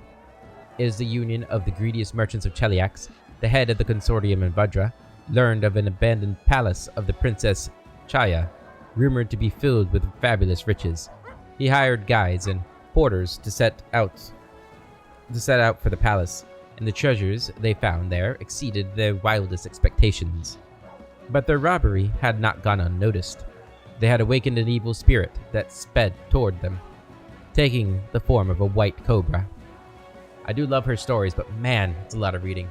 It is the union of the greediest merchants of Cheliax. The head of the consortium in Vudra learned of an abandoned palace of the Princess Chaya, rumored to be filled with fabulous riches. He hired guides and porters to set out for the palace, and the treasures they found there exceeded their wildest expectations. But their robbery had not gone unnoticed. They had awakened an evil spirit that sped toward them, taking the form of a white cobra. I do love her stories, but man, it's a lot of reading.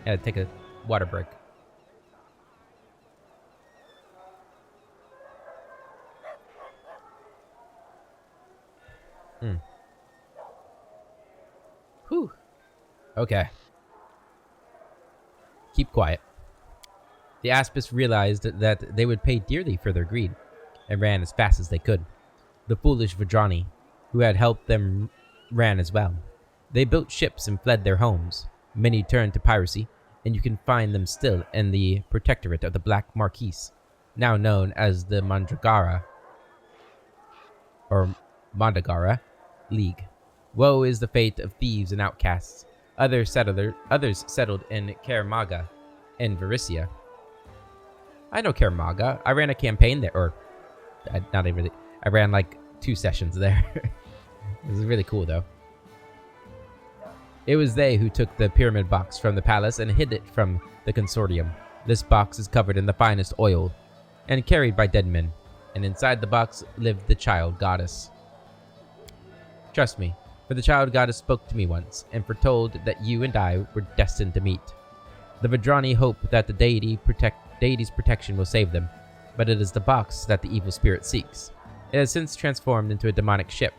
I had to take a water break. Whew. Okay. Keep quiet. The Aspis realized that they would pay dearly for their greed, and ran as fast as they could. The foolish Vadrani, who had helped them, ran as well. They built ships and fled their homes. Many turned to piracy, and you can find them still in the protectorate of the Black Marquise, now known as the Mandragora League. Woe is the fate of thieves and outcasts. Others settled in Karamaga and Varissia. I know Karamaga. I ran a campaign there, or not even really. I ran like 2 sessions there. It was really cool though. It was they who took the pyramid box from the palace and hid it from the consortium. This box is covered in the finest oil and carried by dead men, and inside the box lived the child goddess. Trust me, for the child goddess spoke to me once and foretold that you and I were destined to meet. The Vadrani hope that the deity's protection will save them, but it is the box that the evil spirit seeks. It has since transformed into a demonic ship,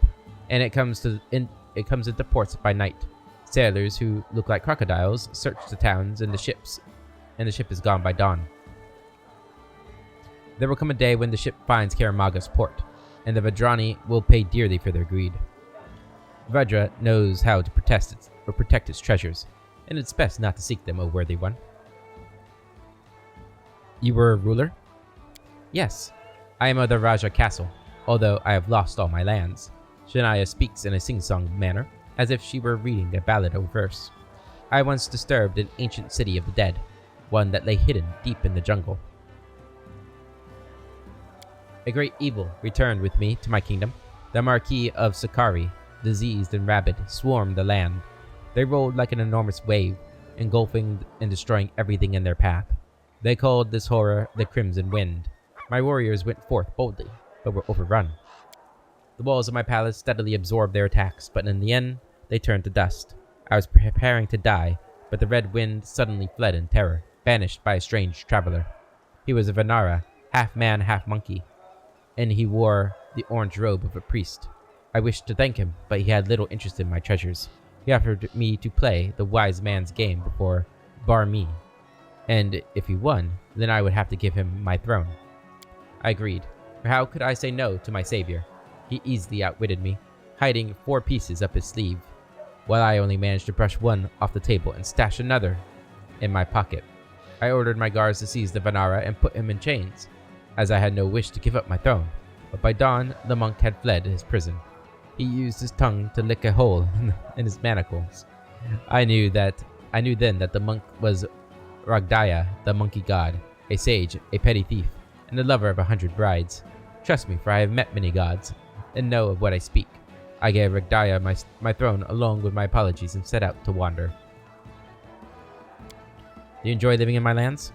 and it comes into ports by night. Sailors who look like crocodiles search the towns and the ship is gone by dawn. There will come a day when the ship finds Karamaga's port, and the Vadrani will pay dearly for their greed. Vajra knows how to protect its treasures, and it's best not to seek them, O worthy one. You were a ruler? Yes, I am of the Raja Castle, although I have lost all my lands. Shania speaks in a sing-song manner, as if she were reading a ballad of verse. I once disturbed an ancient city of the dead, one that lay hidden deep in the jungle. A great evil returned with me to my kingdom. The Marquis of Sakari, diseased and rabid, swarmed the land. They rolled like an enormous wave, engulfing and destroying everything in their path. They called this horror the Crimson Wind. My warriors went forth boldly, but were overrun. The walls of my palace steadily absorbed their attacks, but in the end, they turned to dust. I was preparing to die, but the red wind suddenly fled in terror, banished by a strange traveler. He was a Vanara, half man, half monkey, and he wore the orange robe of a priest. I wished to thank him, but he had little interest in my treasures. He offered me to play the wise man's game before Bar Me, and if he won, then I would have to give him my throne. I agreed, for how could I say no to my savior? He easily outwitted me, hiding 4 pieces up his sleeve, while I only managed to brush one off the table and stash another in my pocket. I ordered my guards to seize the Vanara and put him in chains, as I had no wish to give up my throne, but by dawn the monk had fled his prison. He used his tongue to lick a hole in his manacles. I knew then that the monk was Ragdaya, the monkey god, a sage, a petty thief, and the lover of 100 brides. Trust me, for I have met many gods, and know of what I speak. I gave Ragdaya my throne along with my apologies and set out to wander. Do you enjoy living in my lands?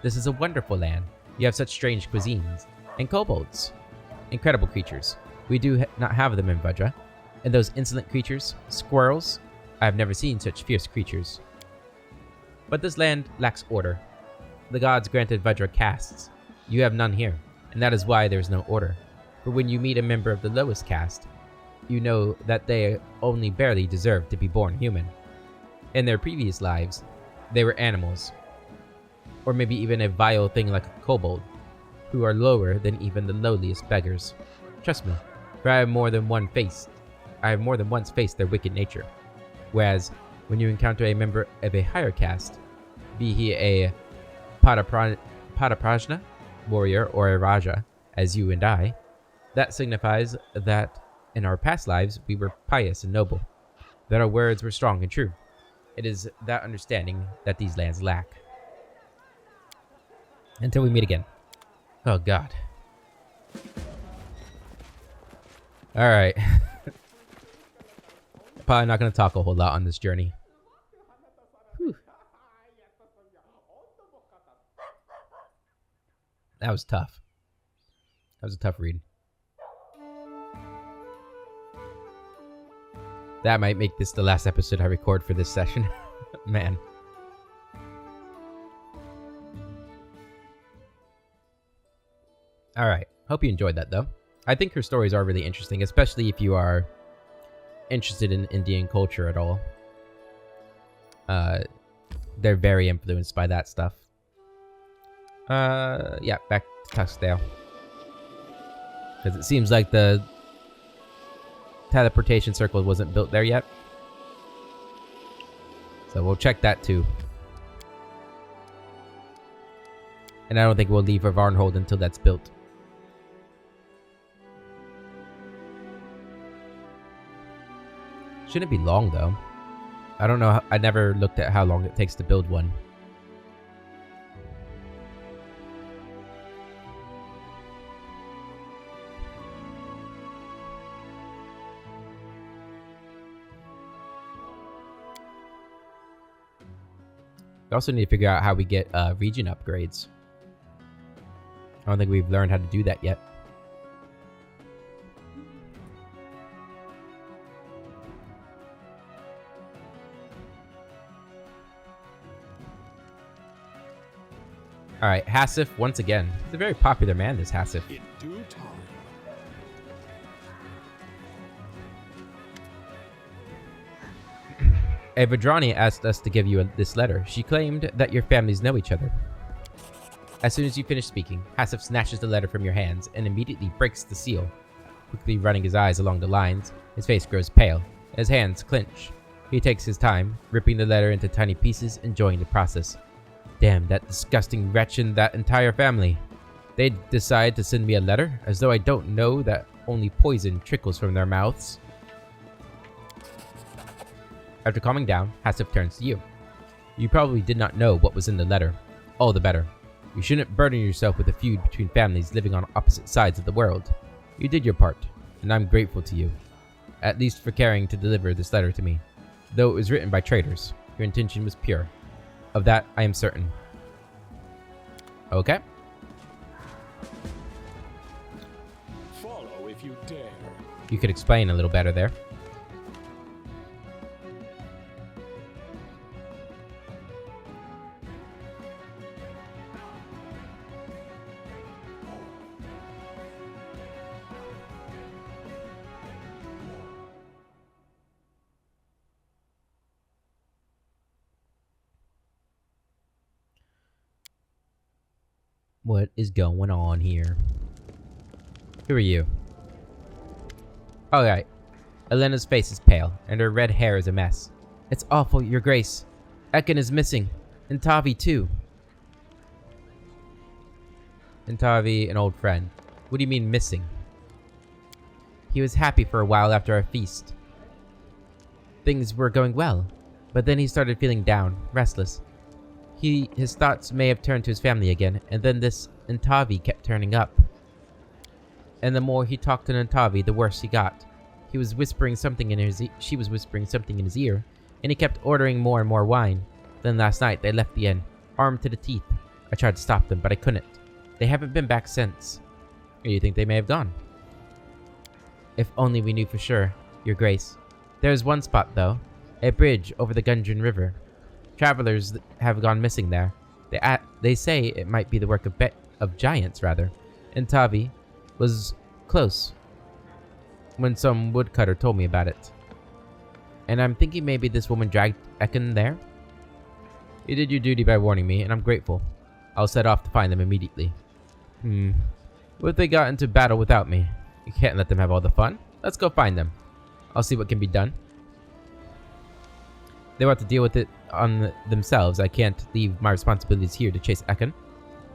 This is a wonderful land. You have such strange cuisines, and kobolds. Incredible creatures. We do not have them in Vajra. And those insolent creatures, squirrels, I have never seen such fierce creatures. But this land lacks order. The gods granted Vajra castes. You have none here, and that is why there is no order. For when you meet a member of the lowest caste, you know that they only barely deserve to be born human. In their previous lives, they were animals, or maybe even a vile thing like a kobold, who are lower than even the lowliest beggars. Trust me, for I have more than once faced their wicked nature. Whereas, when you encounter a member of a higher caste, be he a Padaprajna warrior or a Raja, as you and I, that signifies that in our past lives we were pious and noble, that our words were strong and true. It is that understanding that these lands lack. Until we meet again. Oh, God. Alright. Probably not going to talk a whole lot on this journey. Whew. That was tough. That was a tough read. That might make this the last episode I record for this session. Man. Alright. Hope you enjoyed that, though. I think her stories are really interesting, especially if you are interested in Indian culture at all. They're very influenced by that stuff. Yeah, back to Tuskdale. Because it seems like the teleportation circle wasn't built there yet. So we'll check that too. And I don't think we'll leave for Varnhold until that's built. Shouldn't be long though. I don't know. I never looked at how long it takes to build one. We also need to figure out how we get region upgrades. I don't think we've learned how to do that yet. Alright, Hassif once again. He's a very popular man, this Hassif. In due time. A Vadrani asked us to give you this letter. She claimed that your families know each other. As soon as you finish speaking, Hassif snatches the letter from your hands and immediately breaks the seal. Quickly running his eyes along the lines, his face grows pale. His hands clench. He takes his time, ripping the letter into tiny pieces, enjoying the process. Damn, that disgusting wretch and that entire family. They decide to send me a letter, as though I don't know that only poison trickles from their mouths. After calming down, Hassif turns to you. You probably did not know what was in the letter. All the better. You shouldn't burden yourself with a feud between families living on opposite sides of the world. You did your part, and I'm grateful to you. At least for caring to deliver this letter to me. Though it was written by traitors, your intention was pure. Of that, I am certain. Okay. Follow if you dare. You could explain a little better there. What is going on here? Who are you? Alright. Elena's face is pale, and her red hair is a mess. It's awful, Your Grace. Ekin is missing. And Tavi, too. And Tavi, an old friend. What do you mean, missing? He was happy for a while after our feast. Things were going well, but then he started feeling down, restless. His thoughts may have turned to his family again, and then this Ntavi kept turning up. And the more he talked to Ntavi, the worse he got. She was whispering something in his ear, and he kept ordering more and more wine. Then last night, they left the inn, armed to the teeth. I tried to stop them, but I couldn't. They haven't been back since. Where do you think they may have gone? If only we knew for sure, Your Grace. There is one spot, though. A bridge over the Gundren River. Travelers have gone missing there. They say it might be the work of giants, rather. And Tavi was close when some woodcutter told me about it. And I'm thinking maybe this woman dragged Ekin there? You did your duty by warning me, and I'm grateful. I'll set off to find them immediately. What if they got into battle without me? You can't let them have all the fun. Let's go find them. I'll see what can be done. They want to deal with it on themselves. I can't leave my responsibilities here to chase Ekin.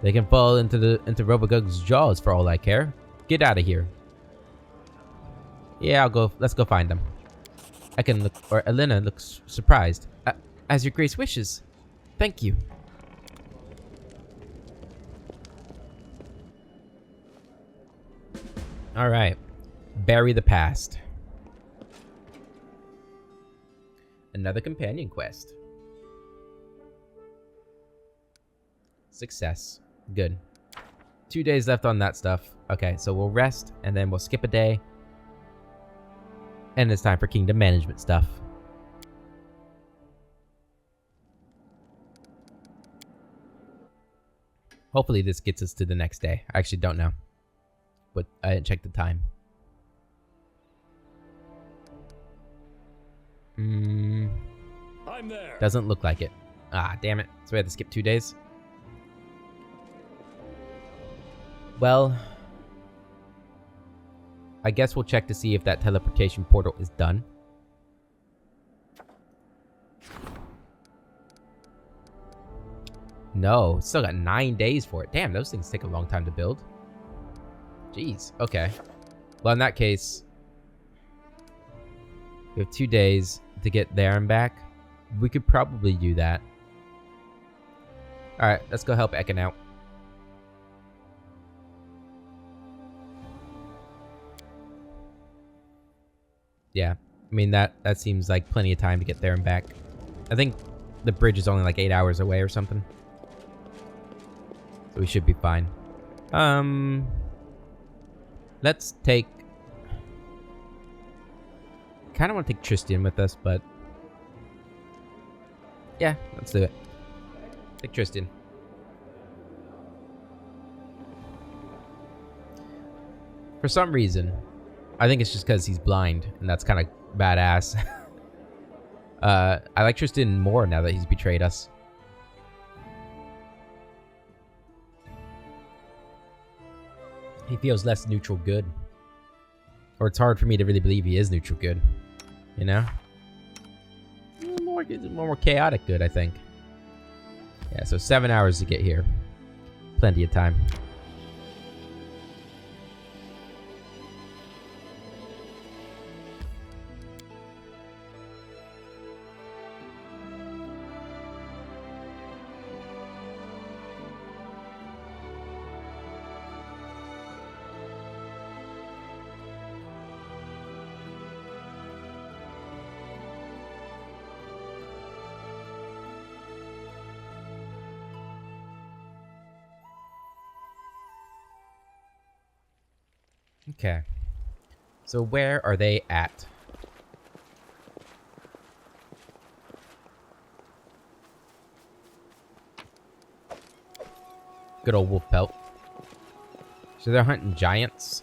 They can fall into Rovagug's jaws for all I care. Get out of here. Yeah, I'll go. Let's go find them. Elena looks surprised. As Your Grace wishes. Thank you. All right. Bury the past. Another companion quest. Success. Good. 2 days left on that stuff. Okay, so we'll rest, and then we'll skip a day. And it's time for kingdom management stuff. Hopefully this gets us to the next day. I actually don't know. But I didn't check the time. I'm there. Doesn't look like it. Ah, damn it. So we had to skip 2 days? Well, I guess we'll check to see if that teleportation portal is done. No, still got 9 days for it. Damn, those things take a long time to build. Jeez, okay. Well, in that case, we have 2 days to get there and back. We could probably do that. Alright, let's go help Ekin out. Yeah, I mean, that seems like plenty of time to get there and back. I think the bridge is only like 8 hours away or something. So we should be fine. Let's take... kind of want to take Tristan with us, but... yeah, let's do it. Take Tristan. For some reason, I think it's just because he's blind, and that's kind of badass. I like Tristan more now that he's betrayed us. He feels less neutral good. Or it's hard for me to really believe he is neutral good. You know? More chaotic good, I think. Yeah, so 7 hours to get here. Plenty of time. Okay. So where are they at? Good old wolf pelt. So they're hunting giants?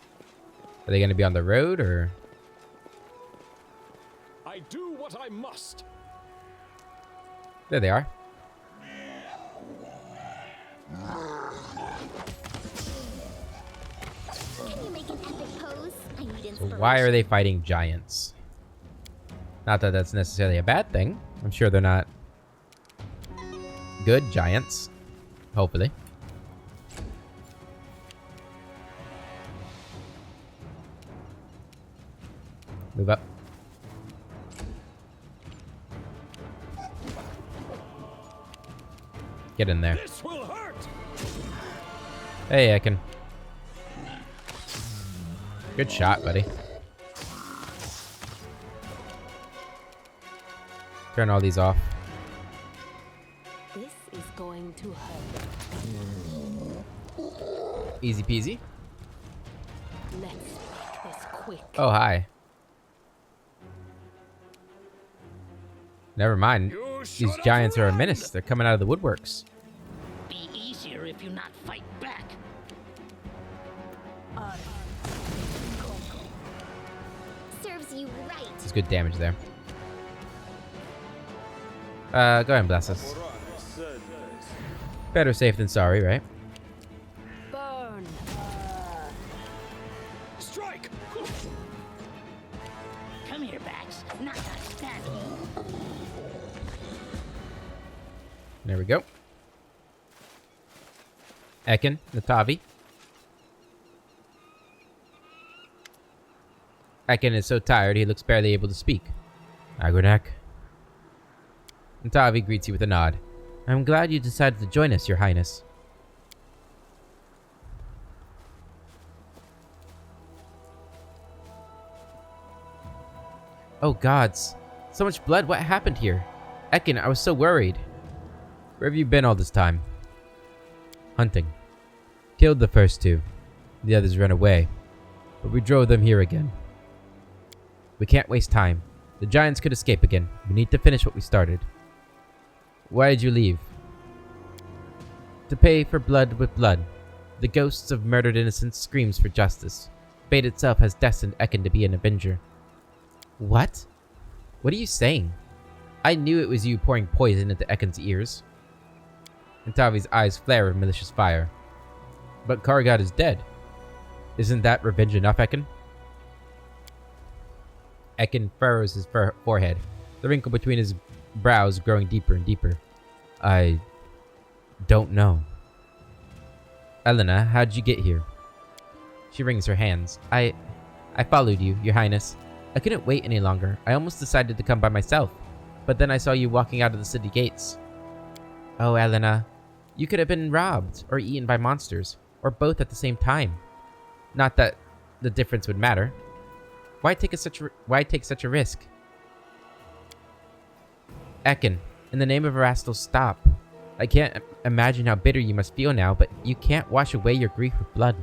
Are they going to be on the road, or...? I do what I must. There they are. So why are they fighting giants? Not that that's necessarily a bad thing. I'm sure they're not good giants. Hopefully. Move up. Get in there. This will hurt. Hey, Ekin. Good shot, buddy. Turn all these off. This is going to hurt. Easy peasy. Let's make this quick. Oh, hi. Never mind. These giants are a menace. They're coming out of the woodworks. Be easier if you not fight back. Serves you right. There's good damage there. Go ahead and bless us. Better safe than sorry, right? Burn. Strike. Come here, Bax. Not gonna stab you. There we go. Ekin, Natavi. Ekin is so tired he looks barely able to speak. Agronak. Natavi greets you with a nod. I'm glad you decided to join us, Your Highness. Oh gods. So much blood, what happened here? Ekin, I was so worried. Where have you been all this time? Hunting. Killed the first two. The others ran away. But we drove them here again. We can't waste time. The giants could escape again. We need to finish what we started. Why did you leave? To pay for blood with blood. The ghosts of murdered innocents screams for justice. Fate itself has destined Ekin to be an avenger. What? What are you saying? I knew it was you pouring poison into Ekin's ears. And Tavi's eyes flare with malicious fire. But Kargat is dead. Isn't that revenge enough, Ekin? Ekin furrows his forehead, the wrinkle between his brows growing deeper and deeper. I don't know. Elena, how'd you get here? She wrings her hands. I followed you, Your Highness. I couldn't wait any longer. I almost decided to come by myself. But then I saw you walking out of the city gates. Oh, Elena. You could have been robbed or eaten by monsters, or both at the same time. Not that the difference would matter. Why take such a risk? Ekin, in the name of Erastil, stop. I can't imagine how bitter you must feel now, but you can't wash away your grief with blood.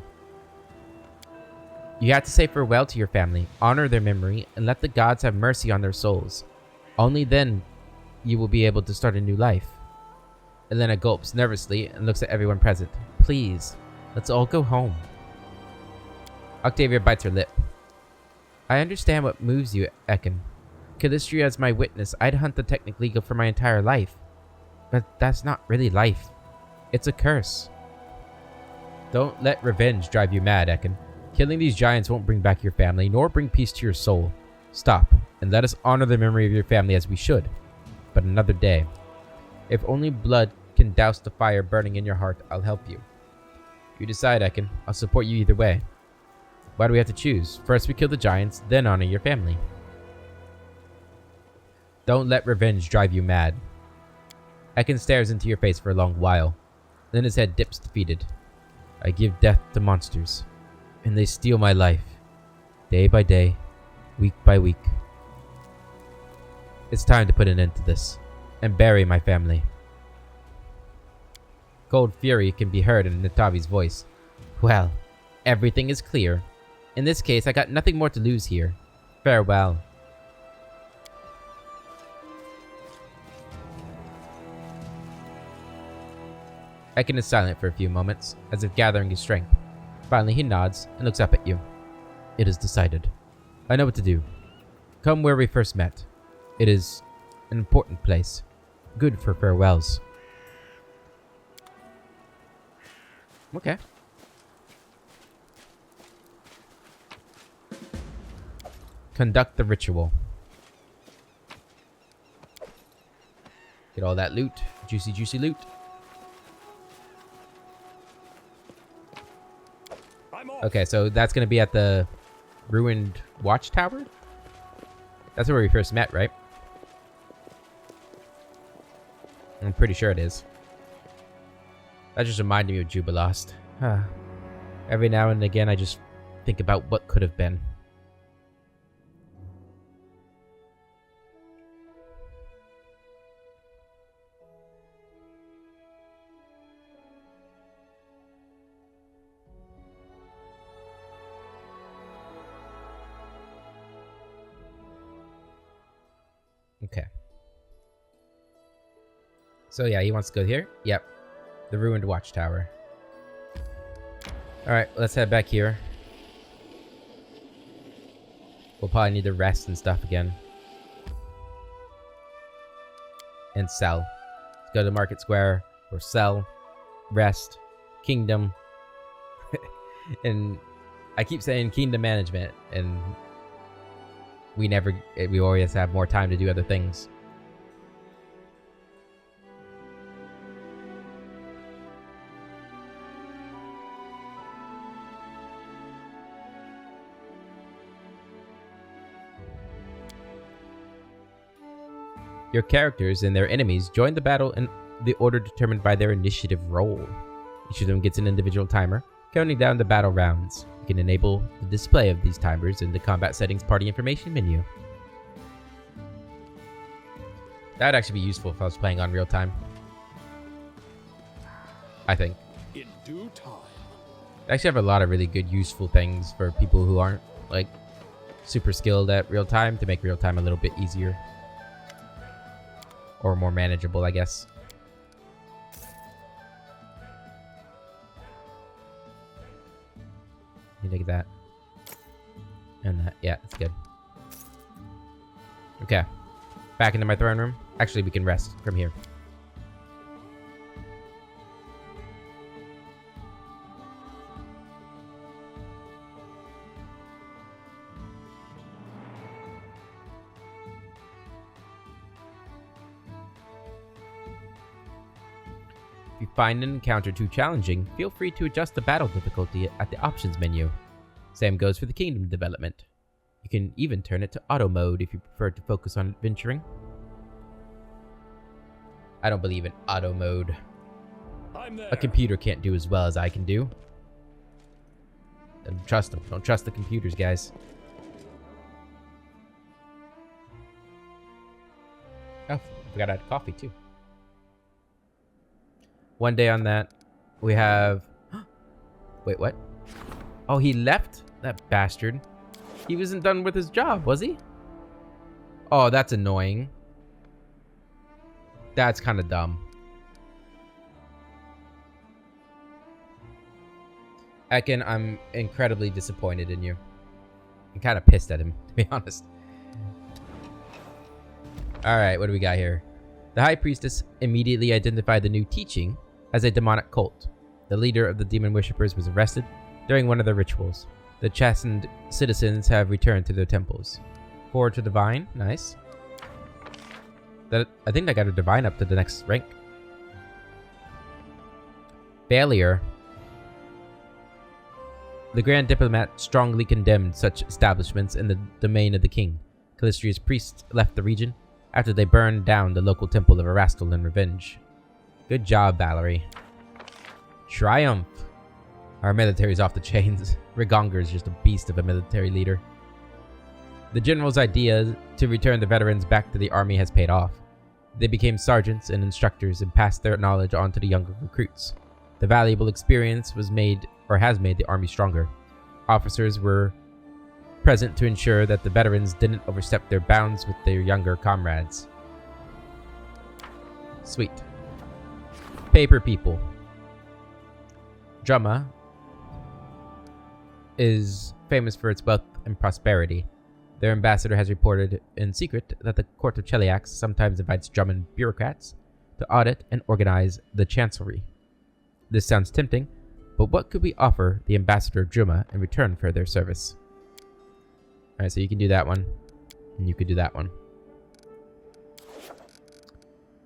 You have to say farewell to your family, honor their memory, and let the gods have mercy on their souls. Only then you will be able to start a new life. Elena gulps nervously and looks at everyone present. Please, let's all go home. Octavia bites her lip. I understand what moves you, Ekin. Calistria as my witness, I'd hunt the Technic Legal for my entire life. But that's not really life. It's a curse. Don't let revenge drive you mad, Ekin. Killing these giants won't bring back your family, nor bring peace to your soul. Stop, and let us honor the memory of your family as we should. But another day. If only blood can douse the fire burning in your heart, I'll help you. You decide, Ekin. I'll support you either way. Why do we have to choose? First we kill the giants, then honor your family. Don't let revenge drive you mad. Ekin stares into your face for a long while. Then his head dips defeated. I give death to monsters, and they steal my life. Day by day, week by week. It's time to put an end to this, and bury my family. Cold fury can be heard in Natavi's voice. Well, everything is clear. In this case, I got nothing more to lose here. Farewell. Ekin is silent for a few moments, as if gathering his strength. Finally, he nods and looks up at you. It is decided. I know what to do. Come where we first met. It is an important place. Good for farewells. Okay. Conduct the ritual. Get all that loot. Juicy, juicy loot. Okay, so that's going to be at the ruined watchtower? That's where we first met, right? I'm pretty sure it is. That just reminded me of Jubilost. Every now and again, I just think about what could have been. Okay. So yeah, he wants to go here. Yep. The ruined watchtower. Alright, let's head back here. We'll probably need to rest and stuff again. And sell. Let's go to Market Square. Or sell. Rest. Kingdom. And I keep saying kingdom management. And we always have more time to do other things. Your characters and their enemies join the battle in the order determined by their initiative roll. Each of them gets an individual timer, counting down the battle rounds. You can enable the display of these timers in the Combat Settings Party Information menu. That'd actually be useful if I was playing on real time. I think. In due time. They actually have a lot of really good useful things for people who aren't like super skilled at real time to make real time a little bit easier. Or more manageable, I guess. You take that. And that. Yeah, that's good. Okay. Back into my throne room. Actually, we can rest from here. If you find an encounter too challenging, feel free to adjust the battle difficulty at the options menu. Same goes for the kingdom development. You can even turn it to auto mode if you prefer to focus on adventuring. I don't believe in auto mode. A computer can't do as well as I can do. Don't trust them. Don't trust the computers, guys. Oh, I forgot I had coffee too. One day on that, we have... Wait, what? Oh, he left? That bastard. He wasn't done with his job, was he? Oh, that's annoying. That's kind of dumb. Ekin, I'm incredibly disappointed in you. I'm kind of pissed at him, to be honest. Alright, what do we got here? The High Priestess immediately identified the new teaching as a demonic cult. The leader of the demon worshippers was arrested during one of their rituals. The chastened citizens have returned to their temples. Forward to divine, nice. I think I got a divine up to the next rank. Failure. The Grand Diplomat strongly condemned such establishments in the domain of the king. Callistria's priests left the region after they burned down the local temple of Erastil in revenge. Good job, Valerie. Triumph. Our military's off the chains. Rigonger's just a beast of a military leader. The general's idea to return the veterans back to the army has paid off. They became sergeants and instructors and passed their knowledge on to the younger recruits. The valuable experience has made the army stronger. Officers were present to ensure that the veterans didn't overstep their bounds with their younger comrades. Sweet. Paper people. Drumma is famous for its wealth and prosperity. Their ambassador has reported in secret that the court of Cheliax sometimes invites Drummond bureaucrats to audit and organize the chancellery. This sounds tempting, but what could we offer the ambassador of Drumma in return for their service? Alright, so you can do that one, and you could do that one.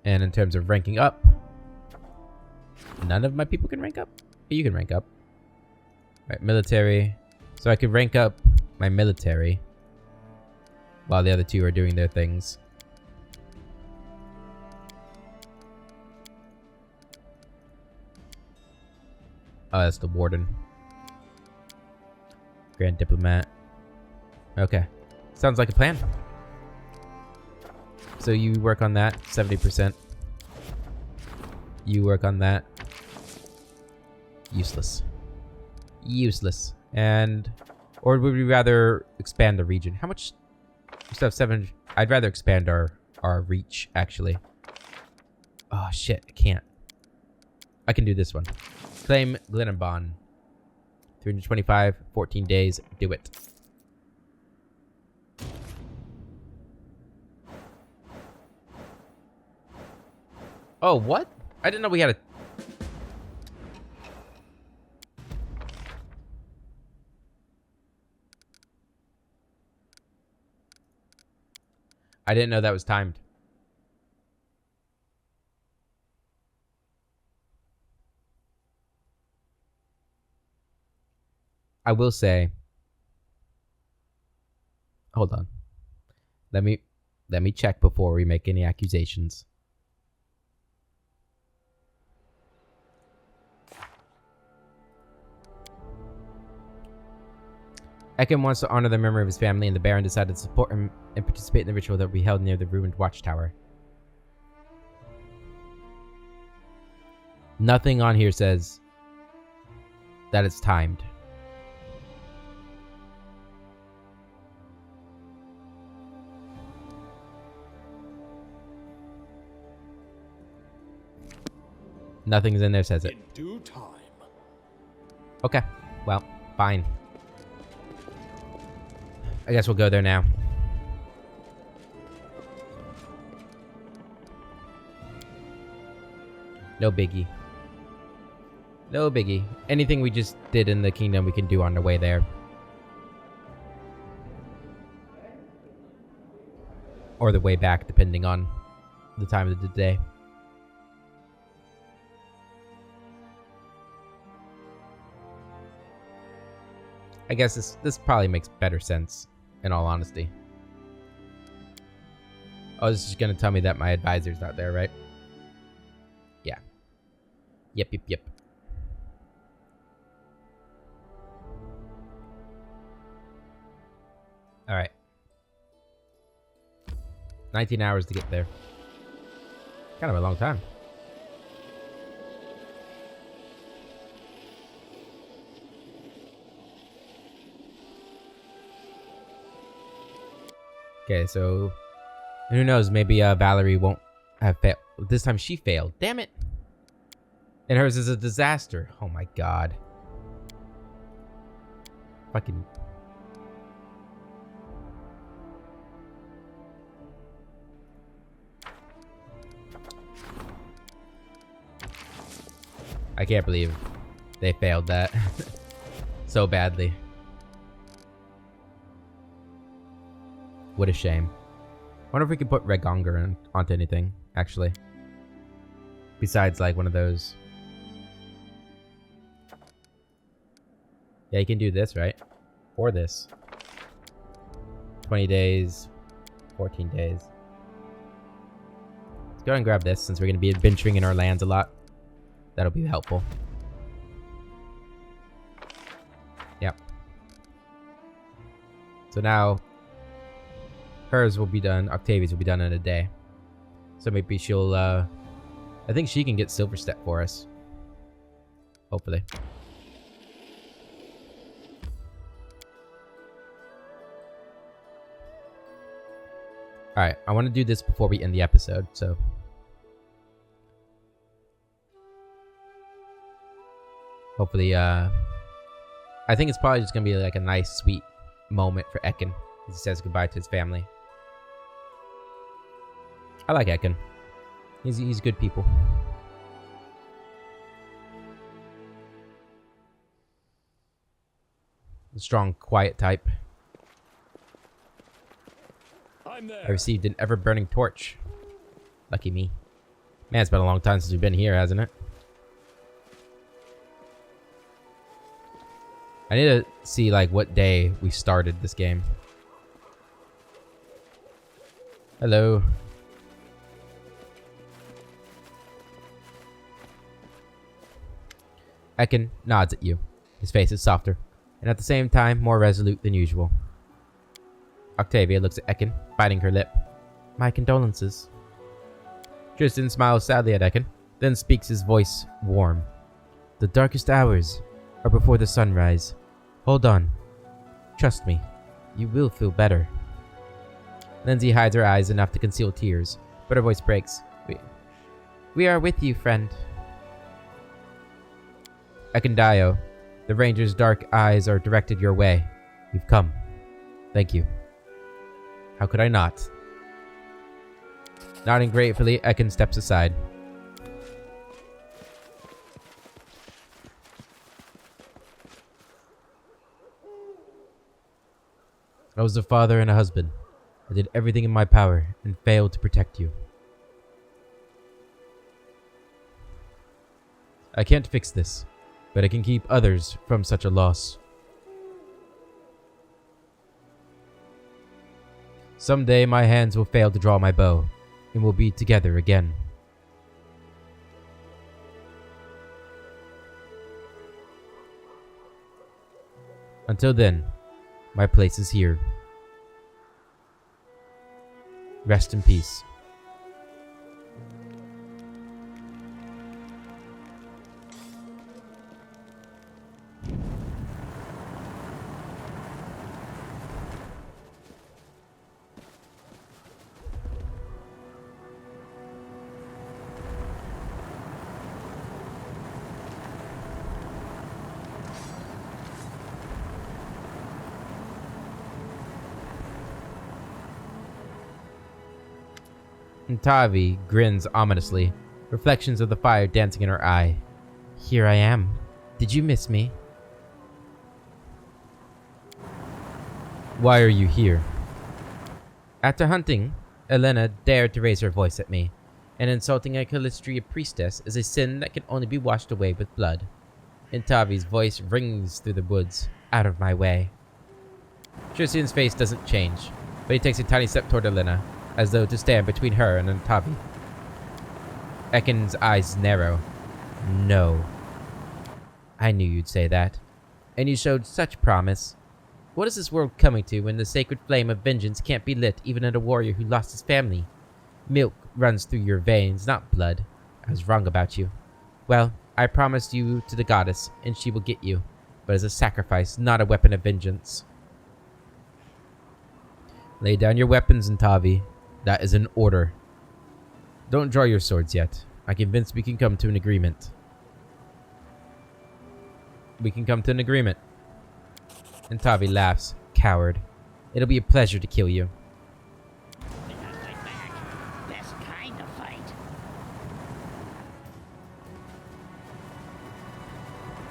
And in terms of ranking up, none of my people can rank up? You can rank up. Right, military. So I could rank up my military while the other two are doing their things. Oh, that's the warden. Grand Diplomat. Okay. Sounds like a plan. So you work on that, 70%. You work on that. Useless. Useless. And... Or would we rather expand the region? How much... We still have 7... I'd rather expand our reach, actually. Oh, shit. I can't. I can do this one. Claim Glenabon. 325, 14 days. Do it. Oh, what? I didn't know we had a... I didn't know that was timed. I will say... Hold on. Let me check before we make any accusations. Ekin wants to honor the memory of his family, and the Baron decided to support him and participate in the ritual that will be held near the ruined watchtower. Nothing on here says that it's timed. Nothing's in there says it. In due time. Okay, well, fine. I guess we'll go there now. No biggie. No biggie. Anything we just did in the kingdom, we can do on the way there. Or the way back, depending on the time of the day. I guess this probably makes better sense, in all honesty. Oh, this is gonna tell me that my advisor's not there, right? Yeah. Yep. Alright. 19 hours to get there. Kind of a long time. Okay, so who knows? Maybe Valerie won't have failed. This time she failed. Damn it! And hers is a disaster. Oh my god. Fucking. I can't believe they failed that so badly. What a shame. Wonder if we could put Regonger onto anything, actually. Besides, like, one of those. Yeah, you can do this, right? Or this. 20 days. 14 days. Let's go ahead and grab this, since we're going to be adventuring in our lands a lot. That'll be helpful. Yep. So now hers will be done. Octavia's will be done in a day. So maybe she'll, I think she can get Silver Step for us. Hopefully. Alright, I want to do this before we end the episode, so. Hopefully, I think it's probably just going to be like a nice, sweet moment for Ekin as he says goodbye to his family. I like Ekin. He's good people. A strong, quiet type. I'm there. I received an ever-burning torch. Lucky me. Man, it's been a long time since we've been here, hasn't it? I need to see, like, what day we started this game. Hello. Ekin nods at you. His face is softer, and at the same time, more resolute than usual. Octavia looks at Ekin, biting her lip. My condolences. Tristan smiles sadly at Ekin, then speaks, his voice warm. The darkest hours are before the sunrise. Hold on. Trust me. You will feel better. Lindsay hides her eyes enough to conceal tears, but her voice breaks. We are with you, friend. Ekendio, the ranger's dark eyes are directed your way. You've come. Thank you. How could I not? Nodding gratefully, Ekin steps aside. I was a father and a husband. I did everything in my power and failed to protect you. I can't fix this, but I can keep others from such a loss. Someday my hands will fail to draw my bow, and we'll be together again. Until then, my place is here. Rest in peace. And Tavi grins ominously, reflections of the fire dancing in her eye. Here I am. Did you miss me? Why are you here? After hunting, Elena dared to raise her voice at me, and insulting a Calistria priestess is a sin that can only be washed away with blood. And Tavi's voice rings through the woods. Out of my way. Tristan's face doesn't change, but he takes a tiny step toward Elena, as though to stand between her and Tavi. Ekken's eyes narrow. No. I knew you'd say that. And you showed such promise. What is this world coming to when the sacred flame of vengeance can't be lit even at a warrior who lost his family? Milk runs through your veins, not blood. I was wrong about you. Well, I promised you to the goddess, and she will get you. But as a sacrifice, not a weapon of vengeance. Lay down your weapons, Tavi. That is an order. Don't draw your swords yet. I'm convinced we can come to an agreement. We can come to an agreement. And Tavi laughs. Coward. It'll be a pleasure to kill you. Fight back. Best kind of fight.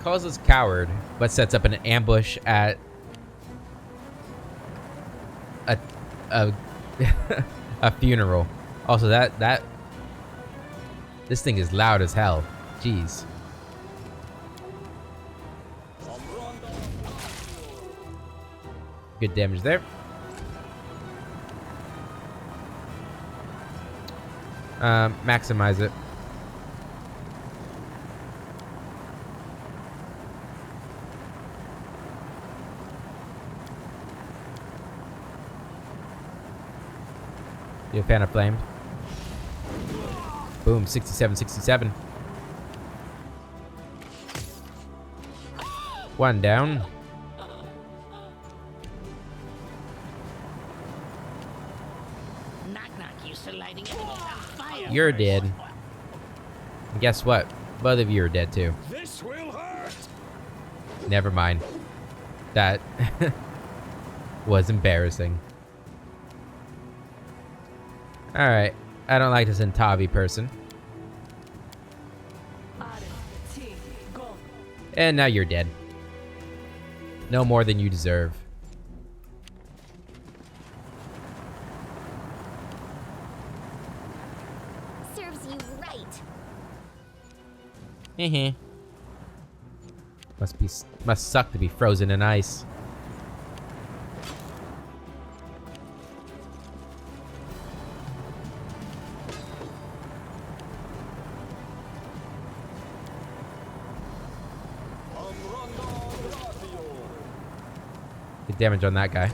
Calls us coward, but sets up an ambush at a a funeral. Also, that this thing is loud as hell. Jeez. Good damage there. Maximize it. You a fan of flamed? Boom, 67, 67. One down. Knock knock, you still lighting enemies on fire. You're dead. And guess what? Both of you are dead too. This will hurt. Never mind. That was embarrassing. Alright. I don't like this Tavi person. And now you're dead. No more than you deserve. Serves you right. Heh. Must suck to be frozen in ice. Good damage on that guy.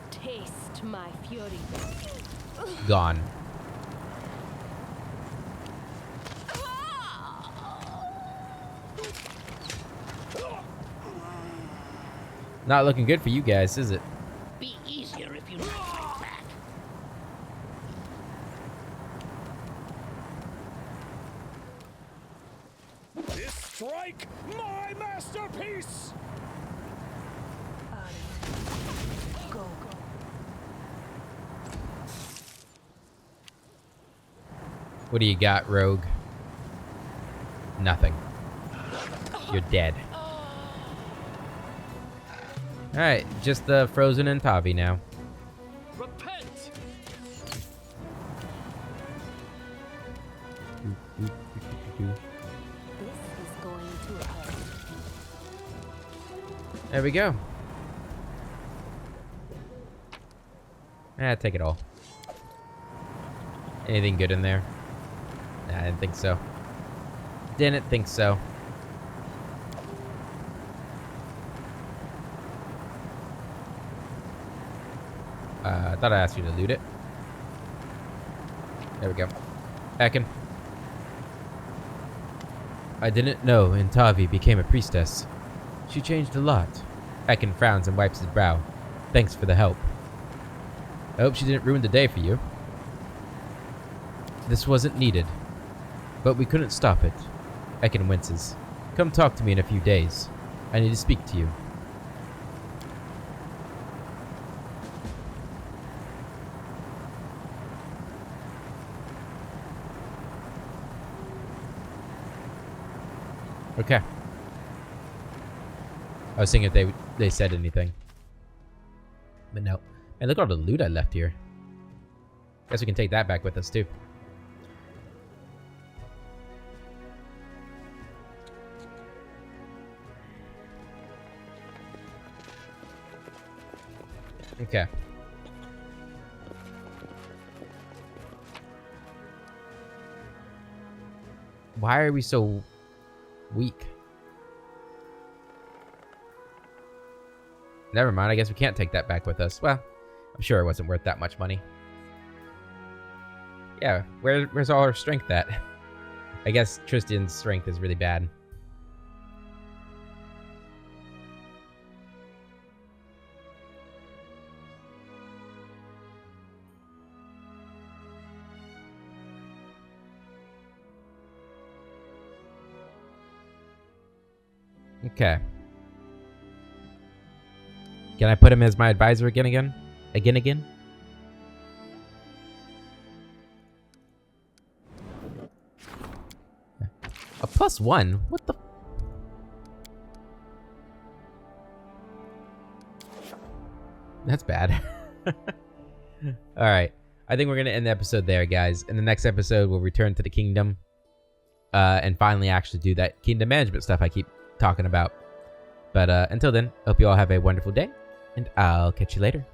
Taste my fury. Gone. Not looking good for you guys, is it? Be easier if you not fight back. This strike, my masterpiece. Go. What do you got, rogue? Nothing. You're dead. Alright, just the Frozen and Tavi now. Repent. This is going to hurt. There we go. Take it all. Anything good in there? Nah, I didn't think so. Didn't think so. I thought I asked you to loot it. There we go. Ekin. I didn't know Tavi became a priestess. She changed a lot. Ekin frowns and wipes his brow. Thanks for the help. I hope she didn't ruin the day for you. This wasn't needed. But we couldn't stop it. Ekin winces. Come talk to me in a few days. I need to speak to you. Okay. I was seeing if they said anything. But no. Man, look at all the loot I left here. Guess we can take that back with us too. Okay. Why are we so weak? Never mind, I guess we can't take that back with us. Well, I'm sure it wasn't worth that much money. Yeah, where's all our strength at? I guess Tristan's strength is really bad. Okay. Can I put him as my advisor again? Again? A +1? What the? That's bad. Alright. I think we're going to end the episode there, guys. In the next episode, we'll return to the kingdom. And finally actually do that kingdom management stuff I keep talking about. But until then, hope you all have a wonderful day. And I'll catch you later.